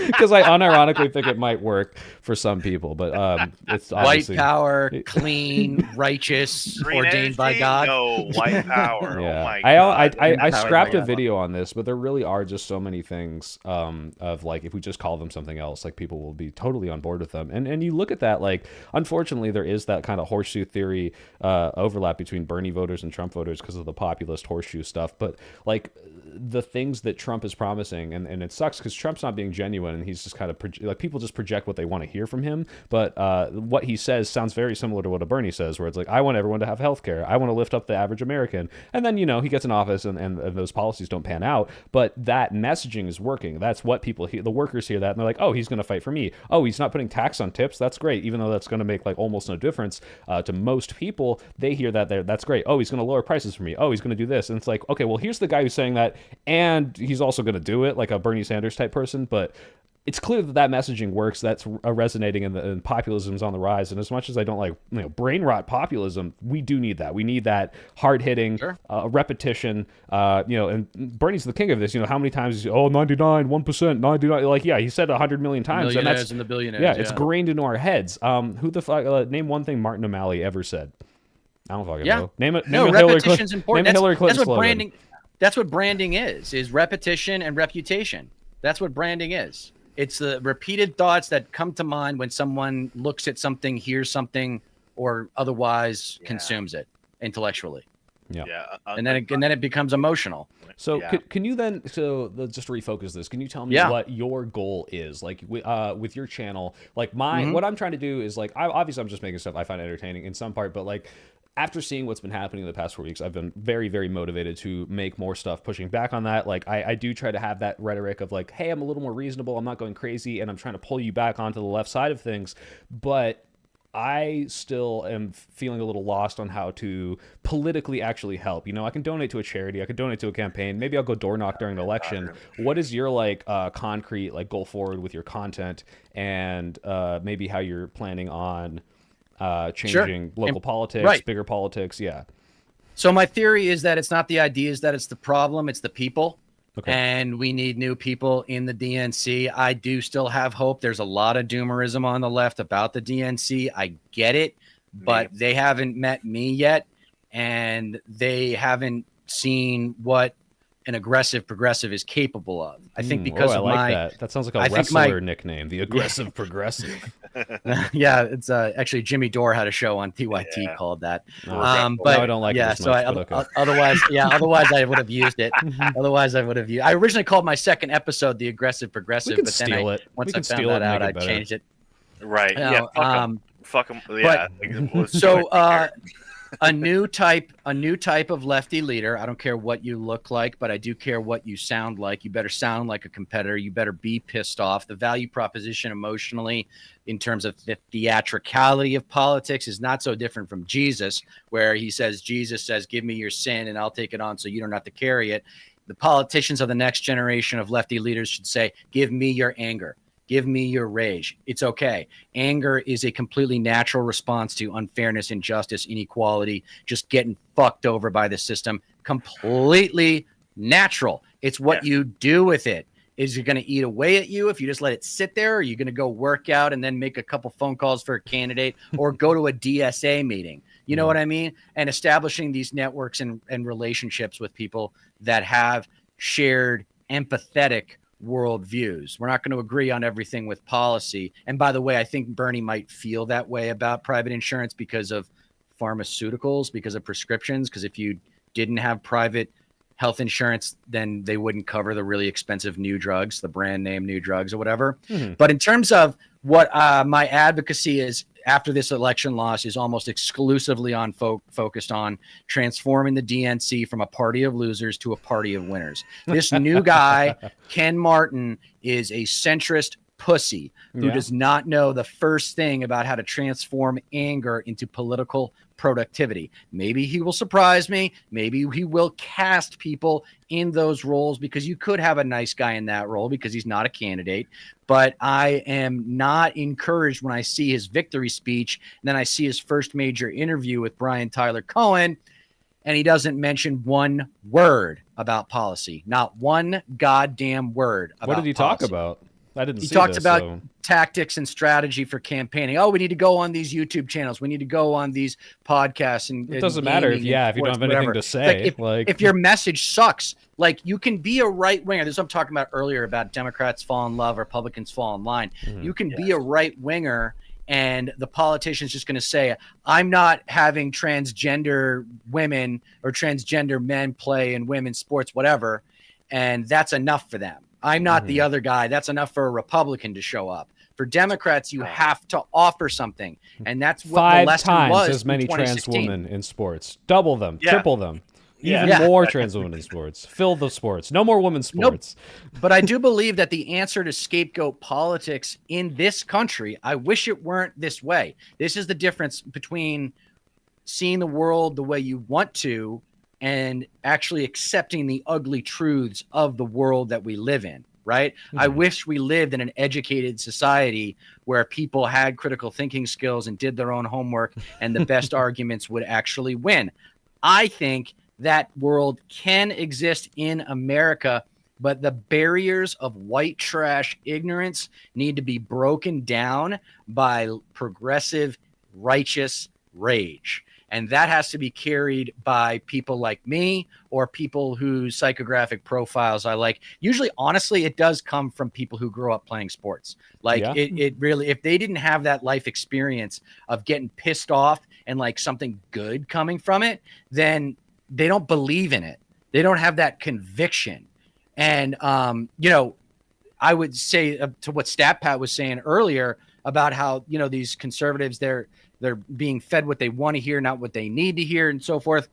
because I unironically think it might work for some people, but it's obviously... White power, clean, righteous, ordained by God. No, white power. Yeah. Oh my God. I scrapped a video on this, but there really are just so many things of like, if we just call them something else, like people will be totally on board with them. And you look at that, like, unfortunately, there is that kind of horseshoe theory overlap between Bernie voters and Trump voters because of the populist horseshoe stuff. But like, the things that Trump is promising, and it sucks because Trump's not being genuine, and he's just kind of like, people just project what they want to hear from him. But what he says sounds very similar to what a Bernie says, where it's like, I want everyone to have health care. I want to lift up the average American. And then, he gets in office and those policies don't pan out. But that messaging is working. That's what people hear. The workers hear that, and they're like, oh, he's going to fight for me. Oh, he's not putting tax on tips. That's great. Even though that's going to make like almost no difference to most people, they hear that that's great. Oh, he's going to lower prices for me. Oh, he's going to do this. And it's like, okay, well, here's the guy who's saying that, and he's also going to do it, like a Bernie Sanders type person. But it's clear that messaging works. That's resonating, and populism is on the rise. And as much as I don't like brain rot populism, we do need that. We need that hard hitting repetition. And Bernie's the king of this. How many times? 99, 1%, 99. Like, yeah, he said 100 million times. And that's the billionaires. Yeah, it's grained into our heads. Who the fuck? Name one thing Martin O'Malley ever said. I don't fucking know. Name it. No, repetition's important. Name Hillary Clinton's that's what slogan. branding. That's what branding is repetition and reputation. That's what branding is. It's the repeated thoughts that come to mind when someone looks at something, hears something, or otherwise consumes it intellectually. And then it becomes emotional. So can you then, just to refocus this, can you tell me what your goal is, like with your channel? Like what I'm trying to do is like, obviously I'm just making stuff I find entertaining in some part, but like, after seeing what's been happening in the past 4 weeks, I've been very, very motivated to make more stuff, pushing back on that. Like, I do try to have that rhetoric of like, hey, I'm a little more reasonable, I'm not going crazy, and I'm trying to pull you back onto the left side of things. But I still am feeling a little lost on how to politically actually help. I can donate to a charity, I could donate to a campaign, maybe I'll go door knock during an election. What is your like concrete like goal forward with your content, and maybe how you're planning on changing local politics, bigger politics? So my theory is that it's not the ideas that it's the problem, it's the people. And we need new people in the DNC. I do still have hope. There's a lot of doomerism on the left about the DNC. I get it, but they haven't met me yet, and they haven't seen what an aggressive progressive is capable of. I think because I like that sounds like a wrestler nickname, the aggressive progressive. It's actually Jimmy Dore had a show on TYT called that. But I don't like it as much, otherwise I would have used it. I originally called my second episode the aggressive progressive, but then once I found that out, I changed it. Right. Fuck them. A new type of lefty leader. I don't care what you look like, but I do care what you sound like. You better sound like a competitor. You better be pissed off. The value proposition emotionally, in terms of the theatricality of politics, is not so different from Jesus, where Jesus says, give me your sin and I'll take it on so you don't have to carry it. The politicians of the next generation of lefty leaders should say, give me your anger. Give me your rage. It's okay. Anger is a completely natural response to unfairness, injustice, inequality, just getting fucked over by the system. Completely natural. It's what you do with it. Is it going to eat away at you if you just let it sit there? Or are you going to go work out and then make a couple phone calls for a candidate, or go to a DSA meeting? You know what I mean? And establishing these networks and relationships with people that have shared empathetic worldviews. We're not going to agree on everything with policy. And by the way, I think Bernie might feel that way about private insurance because of pharmaceuticals, because of prescriptions. Because if you didn't have private health insurance, then they wouldn't cover the really expensive new drugs, the brand name new drugs or whatever. But in terms of what my advocacy is after this election loss, is almost exclusively on focused on transforming the DNC from a party of losers to a party of winners. This new guy, Ken Martin, is a centrist pussy who does not know the first thing about how to transform anger into political productivity. Maybe he will surprise me. Maybe he will cast people in those roles, because you could have a nice guy in that role because he's not a candidate. But I am not encouraged when I see his victory speech, and then I see his first major interview with Brian Tyler Cohen, and he doesn't mention one word about policy. Not one goddamn word about policy. What did he talk about? I didn't see He talked about tactics and strategy for campaigning. Oh, we need to go on these YouTube channels. We need to go on these podcasts. And it doesn't matter if you don't have anything to say. If your message sucks, like, you can be a right winger. This is what I'm talking about earlier about Democrats fall in love, Republicans fall in line. You can be a right winger, and the politician's just going to say, I'm not having transgender women or transgender men play in women's sports, whatever. and that's enough for them. I'm not the other guy. That's enough for a Republican to show up. For Democrats, you have to offer something, and that's what the lesson 5 times was as many in trans 2016. women in sports, double them, Yeah. triple them, even Yeah. more trans women in sports. Fill the sports. No more women's sports. But I do believe that the answer to scapegoat politics in this country, I wish it weren't this way. This is the difference between seeing the world the way you want to and actually accepting the ugly truths of the world that we live in. Right. I wish we lived in an educated society where people had critical thinking skills and did their own homework and the best arguments would actually win. I think that world can exist in America, but the barriers of white trash ignorance need to be broken down by progressive, righteous rage. And that has to be carried by people like me or people whose psychographic profiles I like. Usually, honestly, it does come from people who grew up playing sports. Like it really, if they didn't have that life experience of getting pissed off and like something good coming from it, then they don't believe in it. They don't have that conviction. And, I would say to what Stat Pat was saying earlier about how, these conservatives, they're being fed what they want to hear, not what they need to hear, and so forth.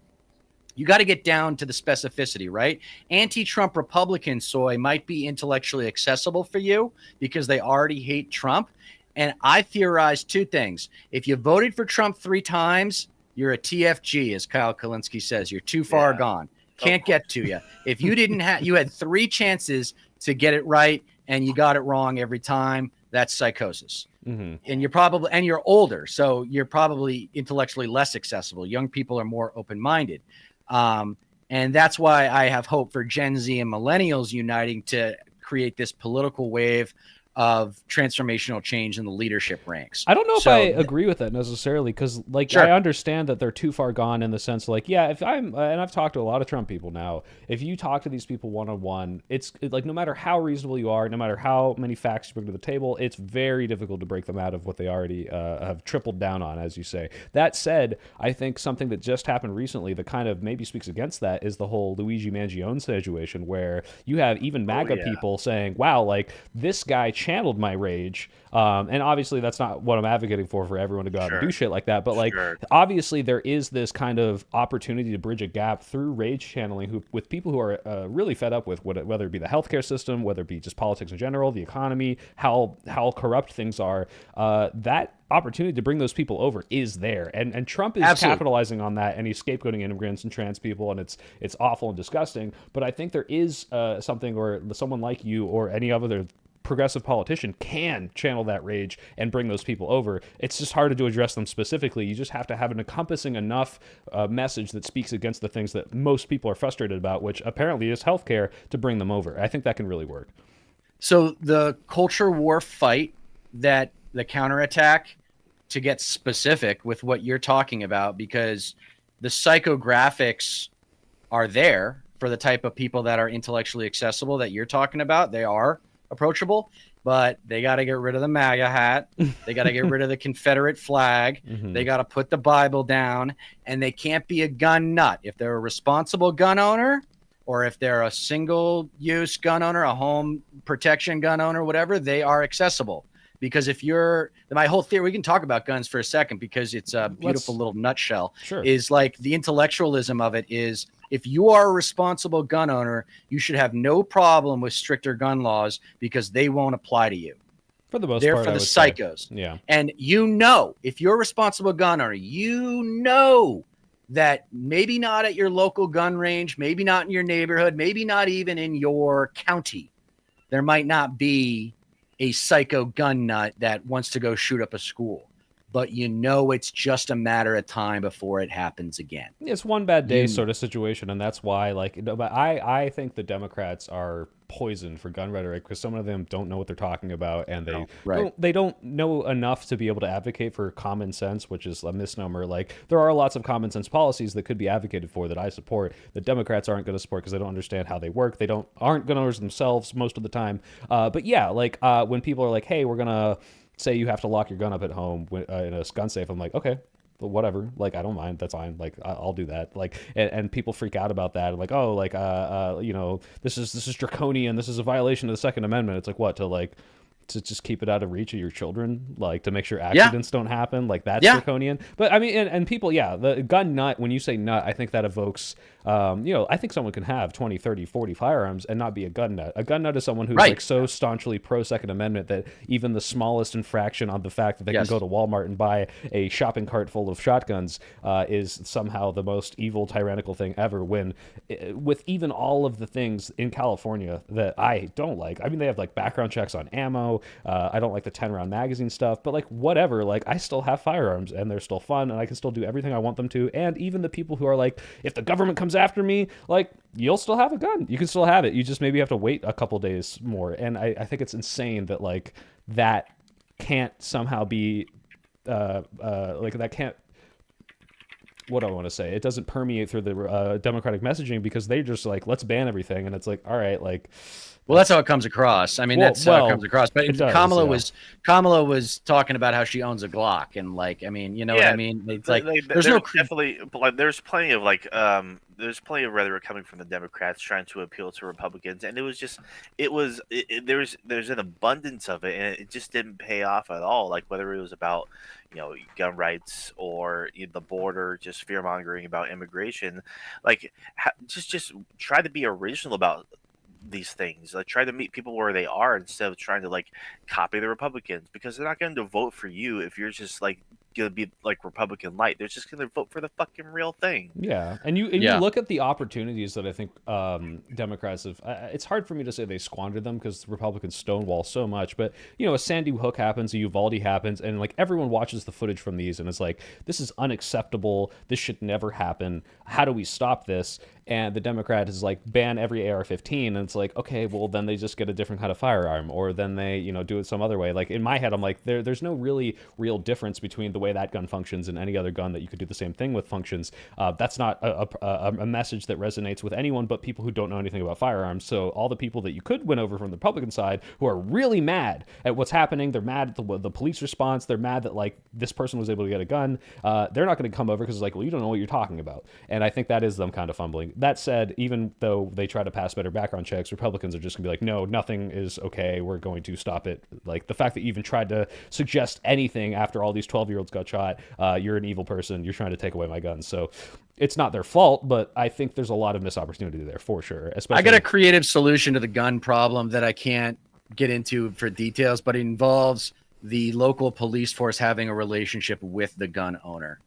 You got to get down to the specificity, right? Anti-Trump Republican soy might be intellectually accessible for you because they already hate Trump. And I theorize two things. If you voted for Trump 3 times, you're a TFG, as Kyle Kalinske says. You're too far gone. Can't get to you. If you didn't have, you had 3 chances to get it right and you got it wrong every time. That's psychosis. And you're older, so you're probably intellectually less accessible. Young people are more open-minded. And that's why I have hope for Gen Z and millennials uniting to create this political wave of transformational change in the leadership ranks. I don't know if I agree with that necessarily, because I understand that they're too far gone in the sense if I'm and I've talked to a lot of Trump people now, if you talk to these people one-on-one, it's like no matter how reasonable you are, no matter how many facts you bring to the table, it's very difficult to break them out of what they already have tripled down on, as you say. That said, I think something that just happened recently that kind of maybe speaks against that is the whole Luigi Mangione situation, where you have even MAGA people saying, wow, like this guy channeled my rage, and obviously that's not what I'm advocating for everyone to go out and do shit like that, but obviously there is this kind of opportunity to bridge a gap through rage channeling with people who are really fed up with whether it be the healthcare system, whether it be just politics in general, the economy, how corrupt things are. That opportunity to bring those people over is there, and Trump is capitalizing on that, and he's scapegoating immigrants and trans people, and it's awful and disgusting. But I think there is something, or someone like you or any other progressive politician can channel that rage and bring those people over. It's just harder to address them specifically. You just have to have an encompassing enough message that speaks against the things that most people are frustrated about, which apparently is healthcare, to bring them over. I think that can really work. So the culture war fight, that the counterattack, to get specific with what you're talking about, because the psychographics are there for the type of people that are intellectually accessible that you're talking about. They are approachable, but they got to get rid of the MAGA hat. They got to get rid of the Confederate flag. They got to put the Bible down, and they can't be a gun nut. If they're a responsible gun owner, or if they're a single-use gun owner, a home protection gun owner, whatever, they are accessible. Because if you're, my whole theory, we can talk about guns for a second because it's a beautiful little nutshell, is like the intellectualism of it is, if you are a responsible gun owner, you should have no problem with stricter gun laws because they won't apply to you. For the most part, they're for the psychos. Say. Yeah. And if you're a responsible gun owner, that maybe not at your local gun range, maybe not in your neighborhood, maybe not even in your county, there might not be a psycho gun nut that wants to go shoot up a school. But it's just a matter of time before it happens again. It's one bad day sort of situation, and that's why, but I think the Democrats are poisoned for gun rhetoric because some of them don't know what they're talking about, and they don't know enough to be able to advocate for common sense, which is a misnomer. Like, there are lots of common sense policies that could be advocated for that I support that Democrats aren't going to support because they don't understand how they work. They aren't gun owners themselves most of the time. But yeah, when people are like, hey, we're gonna say you have to lock your gun up at home in a gun safe, I'm like, okay, whatever. Like, I don't mind. That's fine. Like, I'll do that. Like, and people freak out about that. Like, oh, like, you know, this is draconian. This is a violation of the Second Amendment. It's like, what, to just keep it out of reach of your children, like to make sure accidents don't happen, like that's draconian. But I mean, and people, the gun nut, when you say nut, I think that evokes, you know, I think someone can have 20, 30, 40 firearms and not be a gun nut. A gun nut is someone who's like so staunchly pro Second Amendment that even the smallest infraction on the fact that they can go to Walmart and buy a shopping cart full of shotguns is somehow the most evil, tyrannical thing ever, when with even all of the things in California that I don't like. I mean, they have like background checks on ammo. I don't like the 10-round magazine stuff, but like whatever, like I still have firearms and they're still fun and I can still do everything I want them to. And even the people who are like, if the government comes after me, like you'll still have a gun. You can still have it. You just maybe have to wait a couple days more. And I think it's insane that like that can't somehow be like that can't, what do I want to say? It doesn't permeate through the Democratic messaging because they just like, let's ban everything. And it's like, all right, like, well, that's how it comes across. I mean, that's how it comes across. But Kamala was talking about how she owns a Glock, and like, I mean, you know what I mean? It's like there's definitely like there's plenty of like there's plenty of rhetoric coming from the Democrats trying to appeal to Republicans, and it was just there's an abundance of it, and it just didn't pay off at all. Like whether it was about gun rights or the border, just fear mongering about immigration, like just try to be original about these things. Like try to meet people where they are instead of trying to like copy the Republicans, because they're not going to vote for you if you're just like gonna be like Republican light. They're just gonna vote for the fucking real thing. Yeah, and you look at the opportunities that I think Democrats have. It's hard for me to say they squandered them because Republicans stonewall so much. But a Sandy Hook happens, a Uvalde happens, and like everyone watches the footage from these, and it's like, this is unacceptable. This should never happen. How do we stop this? And the Democrat is like, ban every AR-15, and it's like, okay, well then they just get a different kind of firearm, or then they do it some other way. Like in my head, I'm like, there's no real difference between the way that gun functions and any other gun that you could do the same thing with functions. That's not a message that resonates with anyone but people who don't know anything about firearms. So all the people that you could win over from the Republican side who are really mad at what's happening, they're mad at the police response, they're mad that like this person was able to get a gun, they're not going to come over because it's like, well, you don't know what you're talking about. And I think that is them kind of fumbling. That said, even though they try to pass better background checks, Republicans are just gonna be like, no, nothing is okay, we're going to stop it. Like the fact that you even tried to suggest anything after all these 12-year-olds got shot, you're an evil person, you're trying to take away my guns. So it's not their fault, but I think there's a lot of missed opportunity there for sure. Especially, I got a creative solution to the gun problem that I can't get into for details, but it involves the local police force having a relationship with the gun owner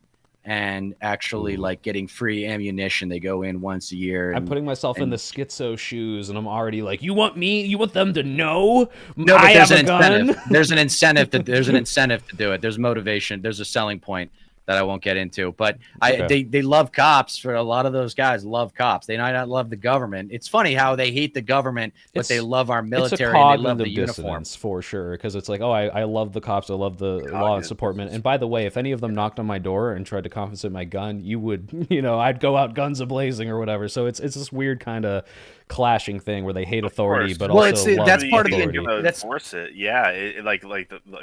and actually like getting free ammunition. They go in once a year. I'm putting myself in the schizo shoes, and I'm already like, you want them to know? No, but there's an incentive. There's an incentive to do it. There's motivation. There's a selling point that I won't get into, but they love cops. For a lot of those guys love cops. They might not love the government. It's funny how they hate the government, but they love our military and they love the uniforms for sure. Because it's like, oh, I love the cops. I love the law and supportment. And by the way, if any of them knocked on my door and tried to confiscate my gun, you would, I'd go out guns a-blazing or whatever. So it's this weird kind of clashing thing where they hate authority, but also that's part of the that's force it. Yeah, like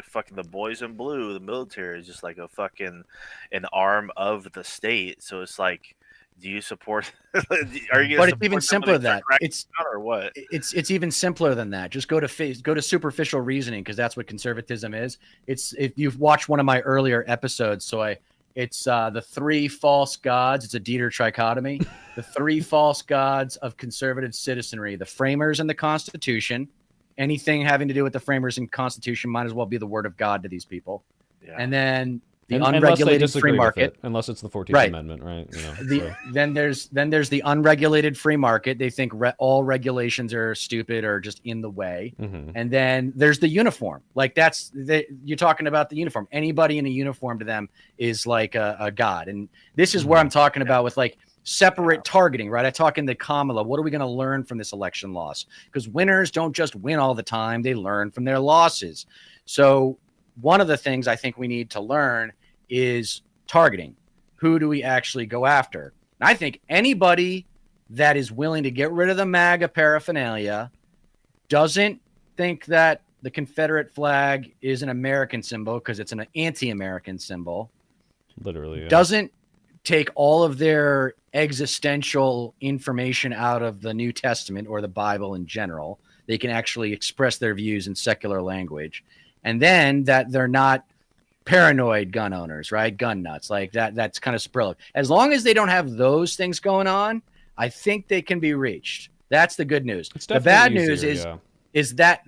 fucking the boys in blue, the military is just like an arm of the state. So it's like, do you support? Are you? But it's even simpler than that. It's or what? It's even simpler than that. Just go to superficial reasoning, because that's what conservatism is. It's, if you've watched one of my earlier episodes, it's the three false gods. It's a Deter trichotomy. The three false gods of conservative citizenry: the framers and the Constitution. Anything having to do with the framers and Constitution might as well be the word of God to these people. Yeah. And then the unregulated free market, unless it's the 14th Amendment, right? Then there's the unregulated free market. They think all regulations are stupid or just in the way. Mm-hmm. And then there's the uniform. Like you're talking about the uniform. Anybody in a uniform to them is like a god. And this is where I'm talking about with like separate targeting, right? I talk in the Kamala. What are we going to learn from this election loss? Because winners don't just win all the time. They learn from their losses. So one of the things I think we need to learn is targeting. Who do we actually go after? And I think anybody that is willing to get rid of the MAGA paraphernalia, doesn't think that the Confederate flag is an American symbol because it's an anti-American symbol, Literally, yeah. Doesn't take all of their existential information out of the New Testament or the Bible in general. They can actually express their views in secular language. And then that they're not paranoid gun owners, right? Gun nuts, like that. That's kind of Sprillo. As long as they don't have those things going on, I think they can be reached. That's the good news. The bad news is that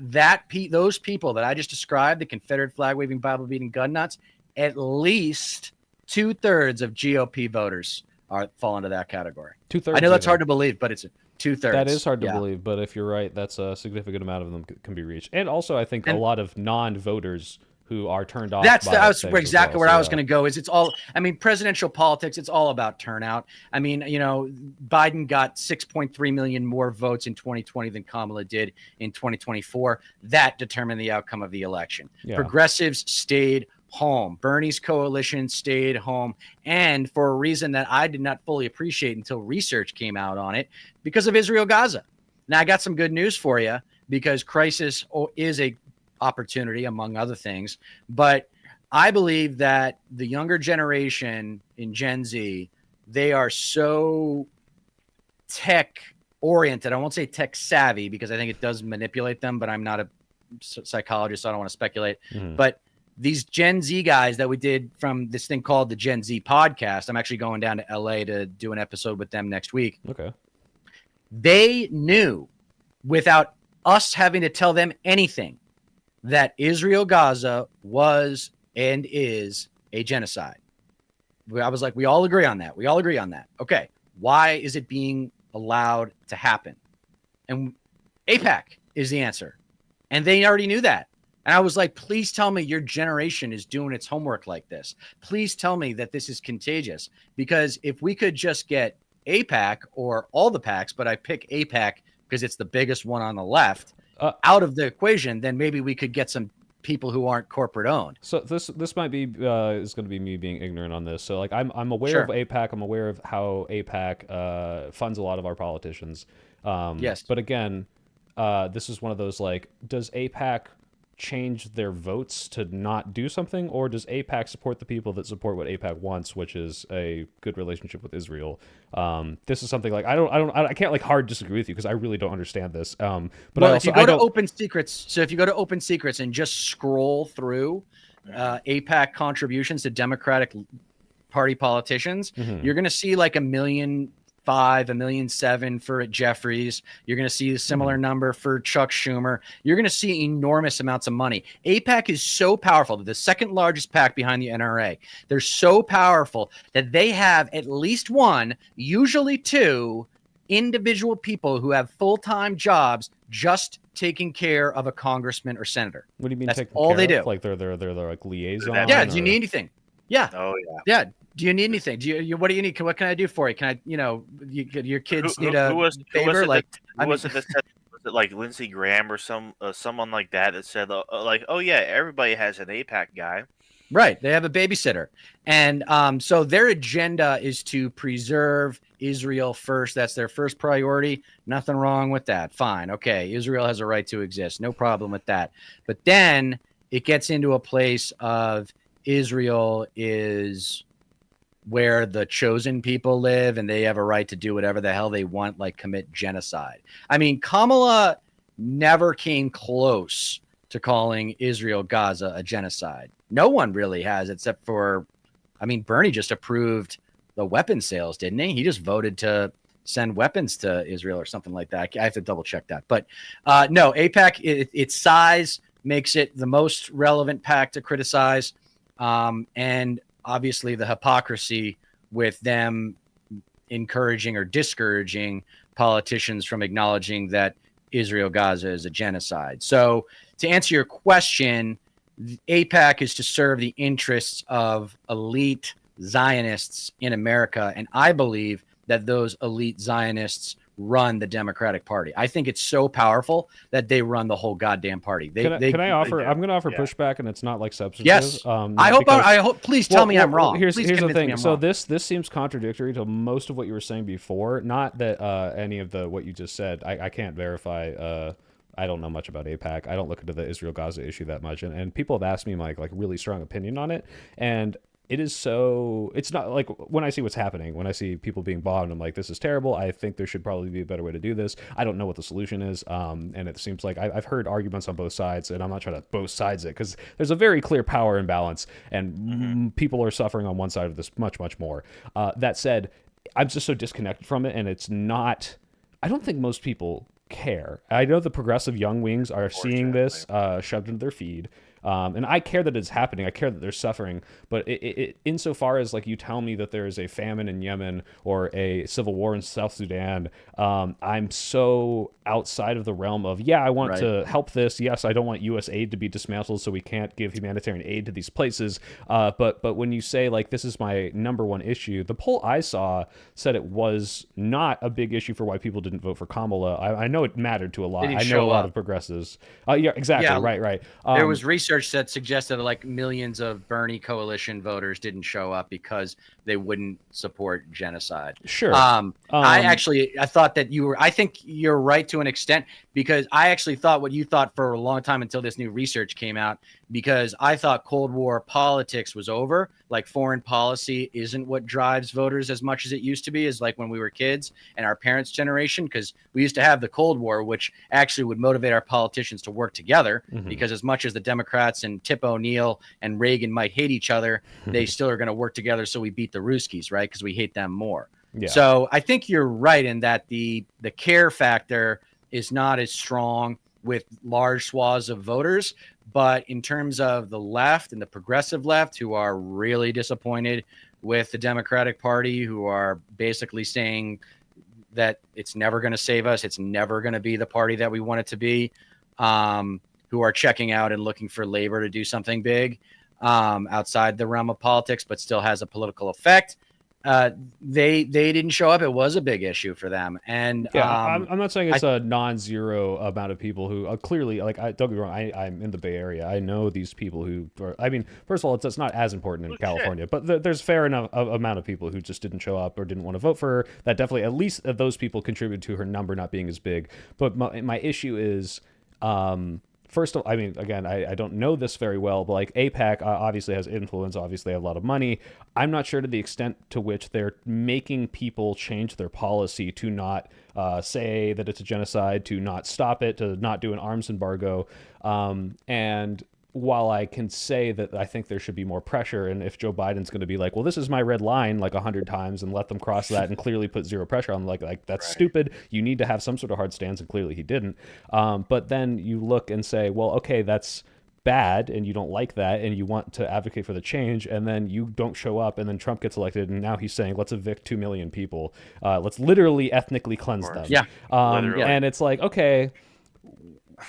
those people that I just described, the Confederate flag waving, Bible beating gun nuts, at least 2/3 of GOP voters fall into that category. 2/3. I know that's hard to believe, but it's 2/3. That is hard to believe, but if you're right, that's a significant amount of them can be reached. And also, I think a lot of non-voters who are turned off. That's exactly where I was going to go. Is it's all? I mean, presidential politics. It's all about turnout. I mean, Biden got 6.3 million more votes in 2020 than Kamala did in 2024. That determined the outcome of the election. Yeah. Progressives stayed home. Bernie's coalition stayed home, and for a reason that I did not fully appreciate until research came out on it, because of Israel-Gaza. Now, I got some good news for you, because crisis is a opportunity, among other things. But I believe that the younger generation in Gen Z, they are so tech oriented. I won't say tech savvy, because I think it does manipulate them, but I'm not a psychologist, so I don't want to speculate. But these Gen Z guys that we did from this thing called the Gen Z podcast, I'm actually going down to LA to do an episode with them next week. Okay. They knew, without us having to tell them anything, that Israel-Gaza was and is a genocide. I was like, we all agree on that. We all agree on that. Okay. Why is it being allowed to happen? And AIPAC is the answer. And they already knew that. And I was like, please tell me your generation is doing its homework like this. Please tell me that this is contagious. Because if we could just get AIPAC, or all the PACs, but I pick AIPAC because it's the biggest one on the left, out of the equation, then maybe we could get some people who aren't corporate owned. So this might be is going to be me being ignorant on this. So like I'm aware of AIPAC. I'm aware of how AIPAC funds a lot of our politicians. Yes. But again, this is one of those, like, does AIPAC change their votes to not do something, or does AIPAC support the people that support what AIPAC wants, which is a good relationship with Israel? This is something like I can't like hard disagree with you, because I really don't understand this. But well, if you go to Open Secrets, so if you go to Open Secrets and just scroll through AIPAC contributions to Democratic Party politicians, you're going to see like 1.5 million, 1.7 million for Jeffries. You're going to see a similar number for Chuck Schumer. You're going to see enormous amounts of money. AIPAC is so powerful. They're the second largest PAC behind the NRA. They're so powerful that they have at least one, usually two, individual people who have full-time jobs just taking care of a congressman or senator. What do you mean? That's all they do. Like they're like liaison. Yeah. Do you need anything? Yeah. Oh yeah. Yeah. Do you need anything? Do you? What do you need? What can I do for you? Can I? Your kids need a favor. Was it like Lindsey Graham or someone like that said like, oh yeah, everybody has an AIPAC guy. Right. They have a babysitter, and so their agenda is to preserve Israel first. That's their first priority. Nothing wrong with that. Fine. Okay. Israel has a right to exist. No problem with that. But then it gets into a place of Israel is where the chosen people live, and they have a right to do whatever the hell they want, like commit genocide. I mean, Kamala never came close to calling Israel-Gaza a genocide. No one really has, except for, I mean, Bernie just approved the weapon sales, didn't he? He just voted to send weapons to Israel or something like that. I have to double check that. But no, AIPAC, its size makes it the most relevant PAC to criticize. And obviously the hypocrisy with them encouraging or discouraging politicians from acknowledging that Israel-Gaza is a genocide. So to answer your question, AIPAC is to serve the interests of elite Zionists in America. And I believe that those elite Zionists run the Democratic Party. I think it's so powerful that they run the whole goddamn party. I'm going to offer pushback, and it's not like substantive. Yes. I hope. Please tell me I'm wrong. Here's the thing. So this seems contradictory to most of what you were saying before. Not that any of what you just said. I can't verify. I don't know much about AIPAC. I don't look into the Israel-Gaza issue that much, and people have asked me my like really strong opinion on it, and it is so, it's not like when I see what's happening, when I see people being bombed, I'm like, this is terrible. I think there should probably be a better way to do this. I don't know what the solution is. And it seems like I've heard arguments on both sides, and I'm not trying to both sides it, because there's a very clear power imbalance, and people are suffering on one side of this much, much more. That said, I'm just so disconnected from it, and it's not, I don't think most people care. I know the progressive young wings are seeing this shoved into their feed. And I care that it's happening. I care that they're suffering. But insofar as like you tell me that there is a famine in Yemen or a civil war in South Sudan, I'm so outside of the realm of, I want to help this. Yes, I don't want U.S. aid to be dismantled, so we can't give humanitarian aid to these places. But when you say like this is my number one issue, the poll I saw said it was not a big issue for why people didn't vote for Kamala. I know it mattered to a lot. I know a lot of progressives. Yeah, exactly. Yeah, right. There was research that suggested like millions of Bernie coalition voters didn't show up because they wouldn't support genocide. Sure. I thought that I think you're right to an extent, because I actually thought what you thought for a long time until this new research came out, because I thought Cold War politics was over. Like foreign policy isn't what drives voters as much as it used to be, as like when we were kids and our parents' generation, because we used to have the Cold War, which actually would motivate our politicians to work together, because as much as the Democrats and Tip O'Neill and Reagan might hate each other, they still are going to work together so we beat the Ruskies, right? Because we hate them more. Yeah. So I think you're right in that the care factor is not as strong with large swaths of voters. But in terms of the left and the progressive left, who are really disappointed with the Democratic Party, who are basically saying that it's never going to save us, it's never going to be the party that we want it to be, who are checking out and looking for labor to do something big outside the realm of politics, but still has a political effect. They didn't show up. It was a big issue for them. And I'm not saying it's a non-zero amount of people who clearly, like, don't get me wrong, I'm in the Bay Area. I know these people who are, I mean, first of all, it's not as important in California, but there's fair enough amount of people who just didn't show up or didn't want to vote for her. That definitely, at least those people contribute to her number not being as big. But my issue is, first of all, I mean, again, I don't know this very well, but like AIPAC obviously has influence, obviously they have a lot of money. I'm not sure to the extent to which they're making people change their policy to not say that it's a genocide, to not stop it, to not do an arms embargo. And while I can say that I think there should be more pressure, and if Joe Biden's going to be like, well, this is my red line like 100 times and let them cross that and clearly put zero pressure on, like that's stupid. You need to have some sort of hard stance, and clearly he didn't. But then you look and say, well, okay, that's bad, and you don't like that, and you want to advocate for the change, and then you don't show up, and then Trump gets elected, and now he's saying, let's evict 2 million people. Let's literally ethnically cleanse them. Yeah. And it's like, okay,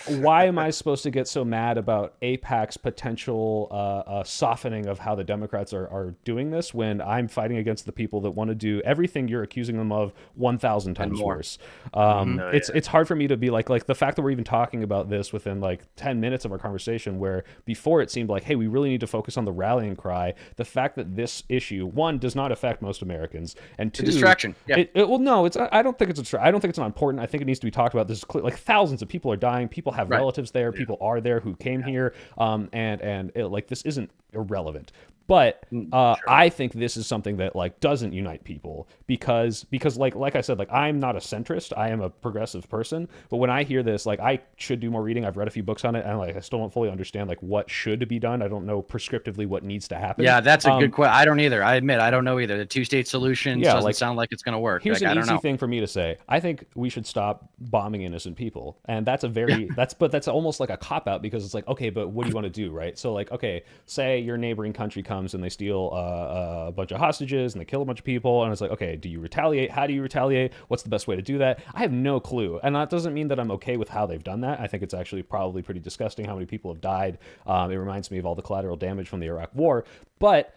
why am I supposed to get so mad about AIPAC's potential softening of how the Democrats are doing this when I'm fighting against the people that want to do everything you're accusing them of 1,000 times worse? It's hard for me to be like the fact that we're even talking about this within like 10 minutes of our conversation, where before it seemed like, hey, we really need to focus on the rallying cry. The fact that this issue, one, does not affect most Americans, and two, a distraction. Yeah. Well, no, I don't think it's I don't think it's not important. I think it needs to be talked about. This is clear, like thousands of people are dying. People have relatives there. People are there who came here. And like this isn't irrelevant. But I think this is something that like doesn't unite people because like I said, like I'm not a centrist, I am a progressive person. But when I hear this, like I should do more reading. I've read a few books on it, and like I still don't fully understand like what should be done. I don't know prescriptively what needs to happen. Yeah, that's a good question. I don't either. I admit I don't know either. The two-state solution doesn't sound like it's going to work. Here's like, an easy thing for me to say. I think we should stop bombing innocent people, and that's a very that's almost like a cop out, because it's like, okay, but what do you want to do, right? So like, okay, say your neighboring country comes and they steal a bunch of hostages and they kill a bunch of people, and it's like, okay, do you retaliate? How do you retaliate? What's the best way to do that? I have no clue, and that doesn't mean that I'm okay with how they've done that. I think it's actually probably pretty disgusting how many people have died. It reminds me of all the collateral damage from the Iraq War, but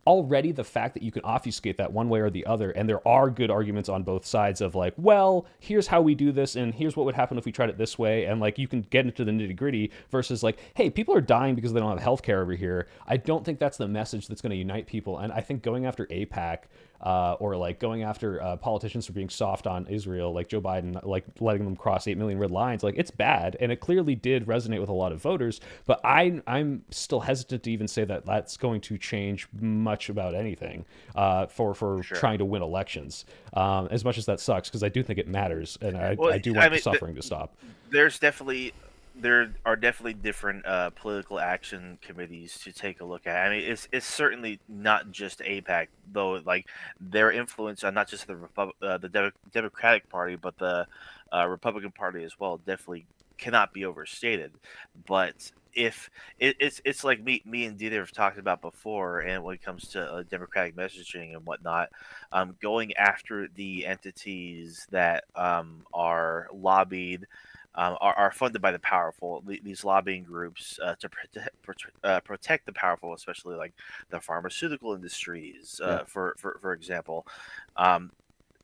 already the fact that you can obfuscate that one way or the other, and there are good arguments on both sides of like, well, here's how we do this, and here's what would happen if we tried it this way, and like you can get into the nitty gritty versus like, hey, people are dying because they don't have healthcare over here. I don't think that's the message that's going to unite people, and I think going after AIPAC or like going after politicians for being soft on Israel, like Joe Biden, like letting them cross 8 million red lines. Like, it's bad, and it clearly did resonate with a lot of voters. But I'm still hesitant to even say that that's going to change much about anything for sure. Trying to win elections. As much as that sucks, because I do think it matters, and I do want the suffering to stop. There are definitely different political action committees to take a look at. I mean, it's certainly not just AIPAC, though. Like, their influence on not just the Democratic Party, but the Republican Party as well, definitely cannot be overstated. But if it's like me and Deter have talked about before, and when it comes to democratic messaging and whatnot, going after the entities that are lobbied. Are funded by the powerful. These lobbying groups to protect the powerful, especially like the pharmaceutical industries, for example.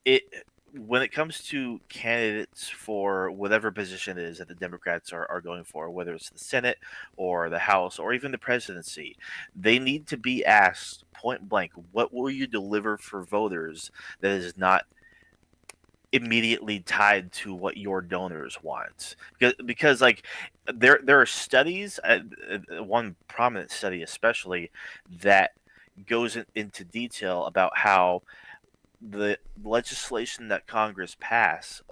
It When it comes to candidates for whatever position it is that the Democrats are going for, whether it's the Senate or the House or even the presidency, they need to be asked point blank, what will you deliver for voters that is not immediately tied to what your donors want? Because like there are studies, one prominent study especially, that goes into detail about how the legislation that Congress passes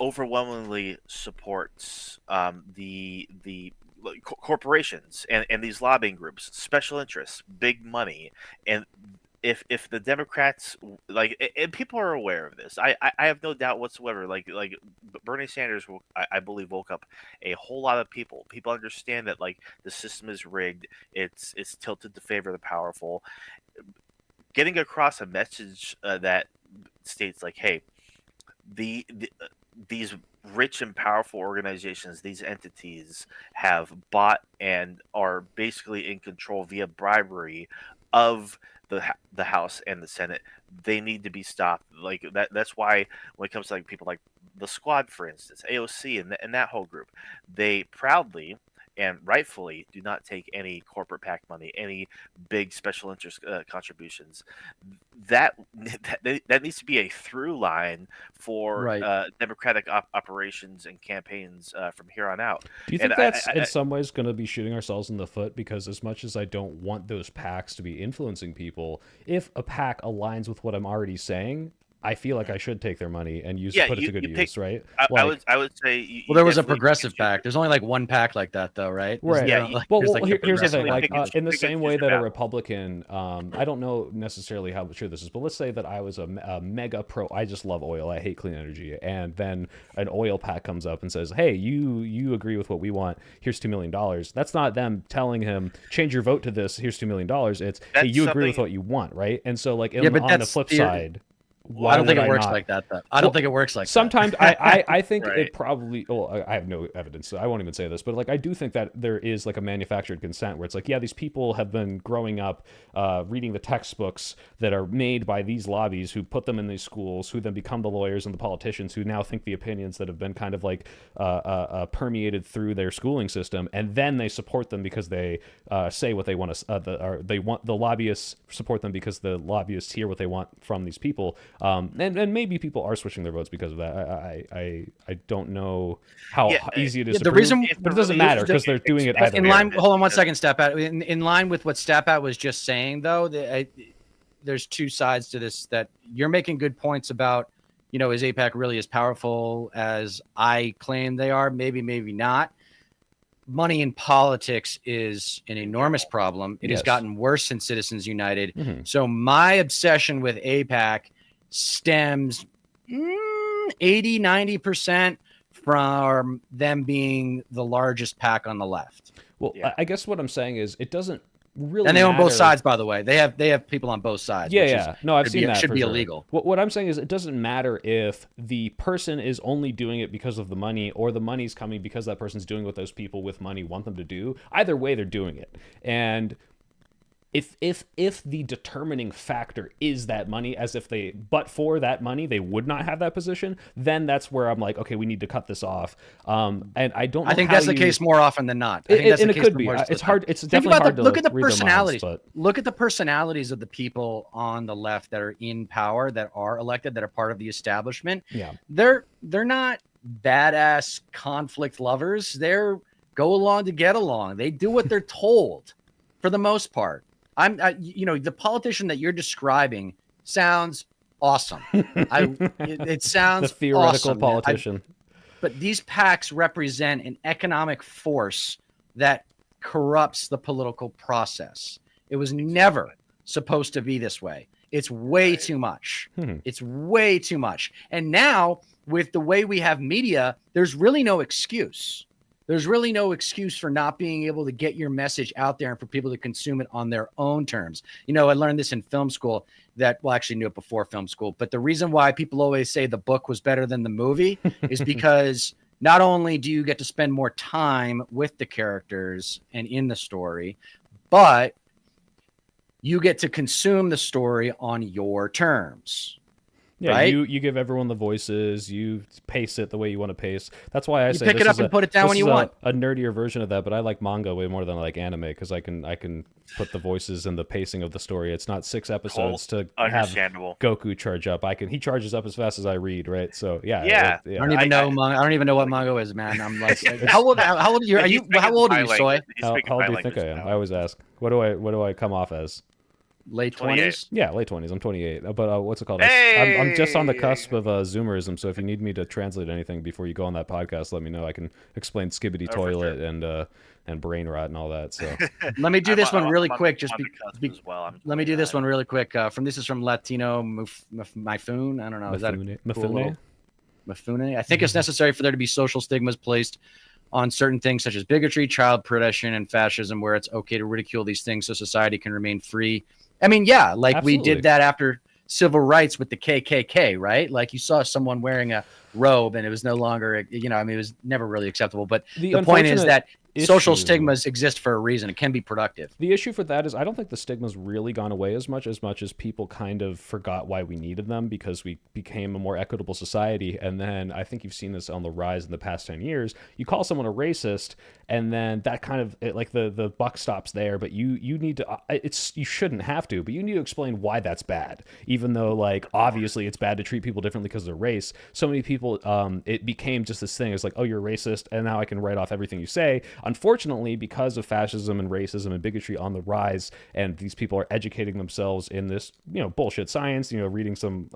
overwhelmingly supports the corporations and these lobbying groups, special interests, big money. And if the Democrats, like, and people are aware of this, I have no doubt whatsoever. Like Bernie Sanders, I believe, woke up a whole lot of people. People understand that, like, the system is rigged. It's tilted to favor the powerful. Getting across a message that states like, hey, these rich and powerful organizations, these entities have bought and are basically in control via bribery of the House and the Senate. They need to be stopped. Like that's why when it comes to like people like the Squad, for instance, AOC and that whole group, they proudly and rightfully do not take any corporate PAC money, any big special interest contributions. That needs to be a through line for democratic operations and campaigns from here on out. Do you think that's in some ways going to be shooting ourselves in the foot? Because as much as I don't want those PACs to be influencing people, if a PAC aligns with what I'm already saying, I feel like I should take their money and put it to good use, right? I would say. Well, there was a progressive PAC. There's only like one PAC like that, though, right? Right. Yeah. Here's the thing. Like in the same way that a Republican, I don't know necessarily how true this is, but let's say that I was a mega pro. I just love oil. I hate clean energy. And then an oil PAC comes up and says, "Hey, you agree with what we want? Here's $2 million." That's not them telling him, "Change your vote to this. Here's $2 million." It's, "Hey, you agree with what you want, right?" And so, like, on the flip side. I don't think it works like that, though. I don't think it works like sometimes that. I think it probably. Well, I have no evidence, so I won't even say this. But like, I do think that there is like a manufactured consent where it's like, yeah, these people have been growing up, reading the textbooks that are made by these lobbies who put them in these schools, who then become the lawyers and the politicians who now think the opinions that have been kind of like permeated through their schooling system, and then they support them because they say what they want to. They want the lobbyists support them because the lobbyists hear what they want from these people. And maybe people are switching their votes because of that. I don't know how easy it is to prove, but it doesn't matter because they're doing it either in line. Hold on one second, Stapat. In line with what Stapat was just saying, though, there's two sides to this that you're making good points about. You know, is AIPAC really as powerful as I claim they are? Maybe not. Money in politics is an enormous problem. It has gotten worse since Citizens United. Mm-hmm. So my obsession with AIPAC stems 80-90% from them being the largest PAC on the left. Well, I guess what I'm saying is it doesn't really and they own matter. both sides, by the way. They have people on both sides. No, I've seen that. Should be illegal. What I'm saying is it doesn't matter if the person is only doing it because of the money or the money's coming because that person's doing what those people with money want them to do. Either way, they're doing it. And if the determining factor is that money, as if but for that money they would not have that position, then that's where I'm like, okay, we need to cut this off. And I don't know. I think that's the case more often than not. I think that's the case could be. It's hard. It's definitely hard to look at the read personalities. their minds, but look at the personalities of the people on the left that are in power, that are elected, that are part of the establishment. Yeah, they're not badass conflict lovers. They're go along to get along. They do what they're told for the most part. The politician that you're describing sounds awesome. It sounds the theoretical awesome, politician. But these PACs represent an economic force that corrupts the political process. It was never supposed to be this way. It's way too much. It's way too much. And now, with the way we have media, there's really no excuse. There's really no excuse for not being able to get your message out there and for people to consume it on their own terms. I learned this in film school actually knew it before film school, but the reason why people always say the book was better than the movie is because not only do you get to spend more time with the characters and in the story, but you get to consume the story on your terms. Yeah, right? you give everyone the voices, you pace it the way you want to pace. That's why I say pick it up and put it down when you want. A nerdier version of that, but I like manga way more than I like anime because I can put the voices and the pacing of the story. It's not 6 episodes to have Goku charge up. He charges up as fast as I read, right? So yeah. I don't even know manga. I don't even know what manga is, man. I'm like, how old are you? How old are you, Soy? How old do you think I am? I always ask. What do I come off as? Late 20s? Yeah, late 20s. I'm 28. But what's it called? Hey! I'm just on the cusp of Zoomerism, so if you need me to translate anything before you go on that podcast, let me know. I can explain skibbity toilet and brain rot and all that. So let me do this one really quick. Let me do this one really quick. This is from Latino Myfoon. I don't know. Is that Mafune? I think it's necessary for there to be social stigmas placed on certain things such as bigotry, child predation, and fascism, where it's okay to ridicule these things so society can remain free. I mean, yeah, like Absolutely. We did that after civil rights with the KKK, right? Like you saw someone wearing a robe and it was no longer, it was never really acceptable. But the point is that social stigmas exist for a reason. It can be productive. The issue for that is I don't think the stigma's really gone away as much as people kind of forgot why we needed them because we became a more equitable society. And then I think you've seen this on the rise in the past 10 years. You call someone a racist and then that kind of the buck stops there. But you need to you shouldn't have to, but you need to explain why that's bad. Even though obviously it's bad to treat people differently because of their race. So many people it became just this thing. It's like, oh, you're racist, and now I can write off everything you say. Unfortunately, because of fascism and racism and bigotry on the rise, and these people are educating themselves in this, bullshit science, reading some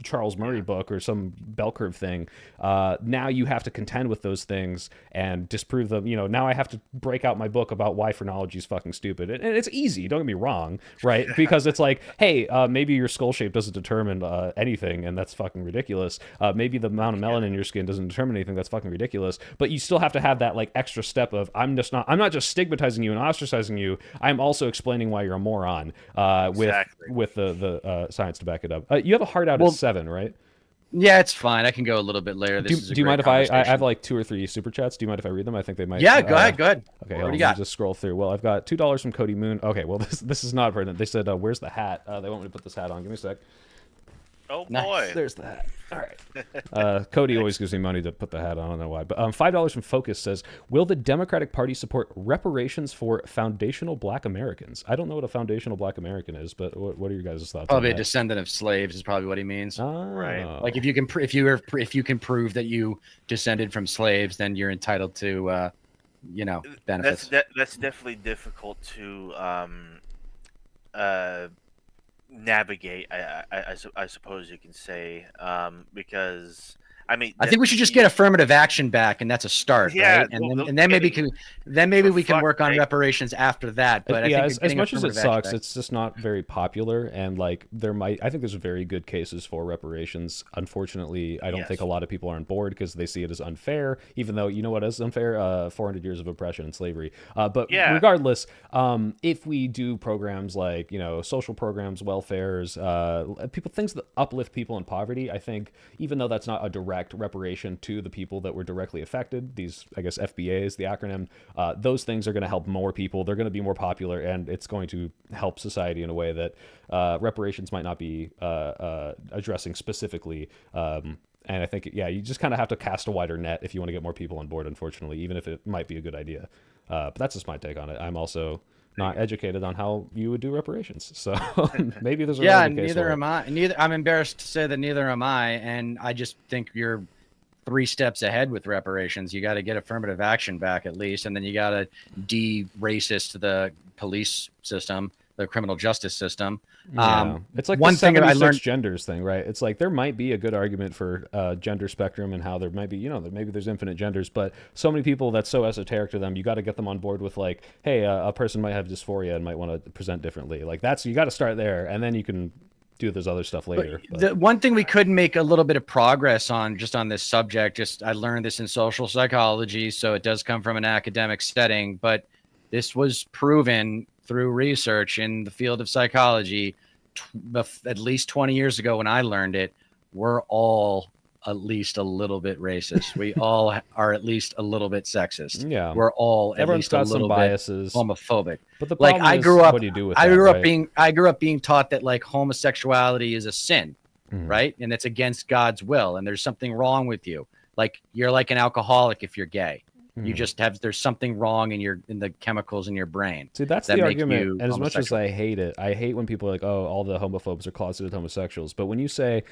Charles Murray book or some bell curve thing. Now you have to contend with those things and disprove them. Now I have to break out my book about why phrenology is fucking stupid. And it's easy, don't get me wrong, right? Because it's like, hey, maybe your skull shape doesn't determine anything, and that's fucking ridiculous. Maybe the amount of melanin in your skin doesn't determine anything, that's fucking ridiculous. But you still have to have that extra step of I'm not just stigmatizing you and ostracizing you, I'm also explaining why you're a moron with the science to back it up. You have a hard out at 7, right? Yeah, it's fine. I can go a little bit later. Do you mind if I have 2 or 3 super chats? Do you mind if I read them? I think they might. Yeah, go ahead. Okay, what do you got? Just scroll through. Well, I've got $2 from Cody Moon. Okay, well this is not pertinent. They said, "Where's the hat?" They want me to put this hat on. Give me a sec. Oh boy, nice. There's the hat. All right. Cody always gives me money to put the hat on. I don't know why. But $5 from Focus says, will the Democratic Party support reparations for foundational Black Americans? I don't know what a foundational Black American is, but what are your guys' thoughts? Probably a descendant of slaves is probably what he means. Right. Like if you can prove that you descended from slaves, then you're entitled to benefits. That's definitely difficult to navigate, I suppose you can say, because I think we should just get affirmative action back, and that's a start, right? And then maybe we can work on reparations after that. But I think as much as it sucks, it's just not very popular, and I think there's very good cases for reparations. Unfortunately, I don't think a lot of people are on board because they see it as unfair, even though you know what is unfair? 400 years of oppression and slavery. But regardless, if we do programs like social programs, welfares, things that uplift people in poverty, I think even though that's not a direct direct reparation to the people that were directly affected. These, I guess, FBA is the acronym. Those things are going to help more people. They're going to be more popular, and it's going to help society in a way that reparations might not be addressing specifically. And I think, yeah, you just kind of have to cast a wider net if you want to get more people on board, unfortunately, even if it might be a good idea. But that's just my take on it. I'm also not educated on how you would do reparations. So maybe there's a yeah, neither am I. I'm embarrassed to say that neither am I. And I just think you're 3 steps ahead with reparations. You got to get affirmative action back at least. And then you got to de-racist the police system, the criminal justice system. Yeah. It's like one thing that I learned genders thing, right? It's like there might be a good argument for gender spectrum and how there might be, maybe there's infinite genders, but so many people that's so esoteric to them, you got to get them on board with like, hey, a person might have dysphoria and might want to present differently. Like you got to start there, and then you can do this other stuff later. But the one thing we could make a little bit of progress on just on this subject, I learned this in social psychology, so it does come from an academic setting, but this was proven through research in the field of psychology at least 20 years ago when I learned it. We're all at least a little bit racist. We all are at least a little bit sexist. Yeah, we're all at everyone's least got a little some biases, bit homophobic. But the problem is, what do you do with that, I grew up being taught that like homosexuality is a sin, right? And it's against God's will, and there's something wrong with you. Like you're like an alcoholic if you're gay. You just there's something wrong in the chemicals in your brain. See, that's the argument. And as much as I hate it, I hate when people are like, oh, all the homophobes are closeted homosexuals. But when you say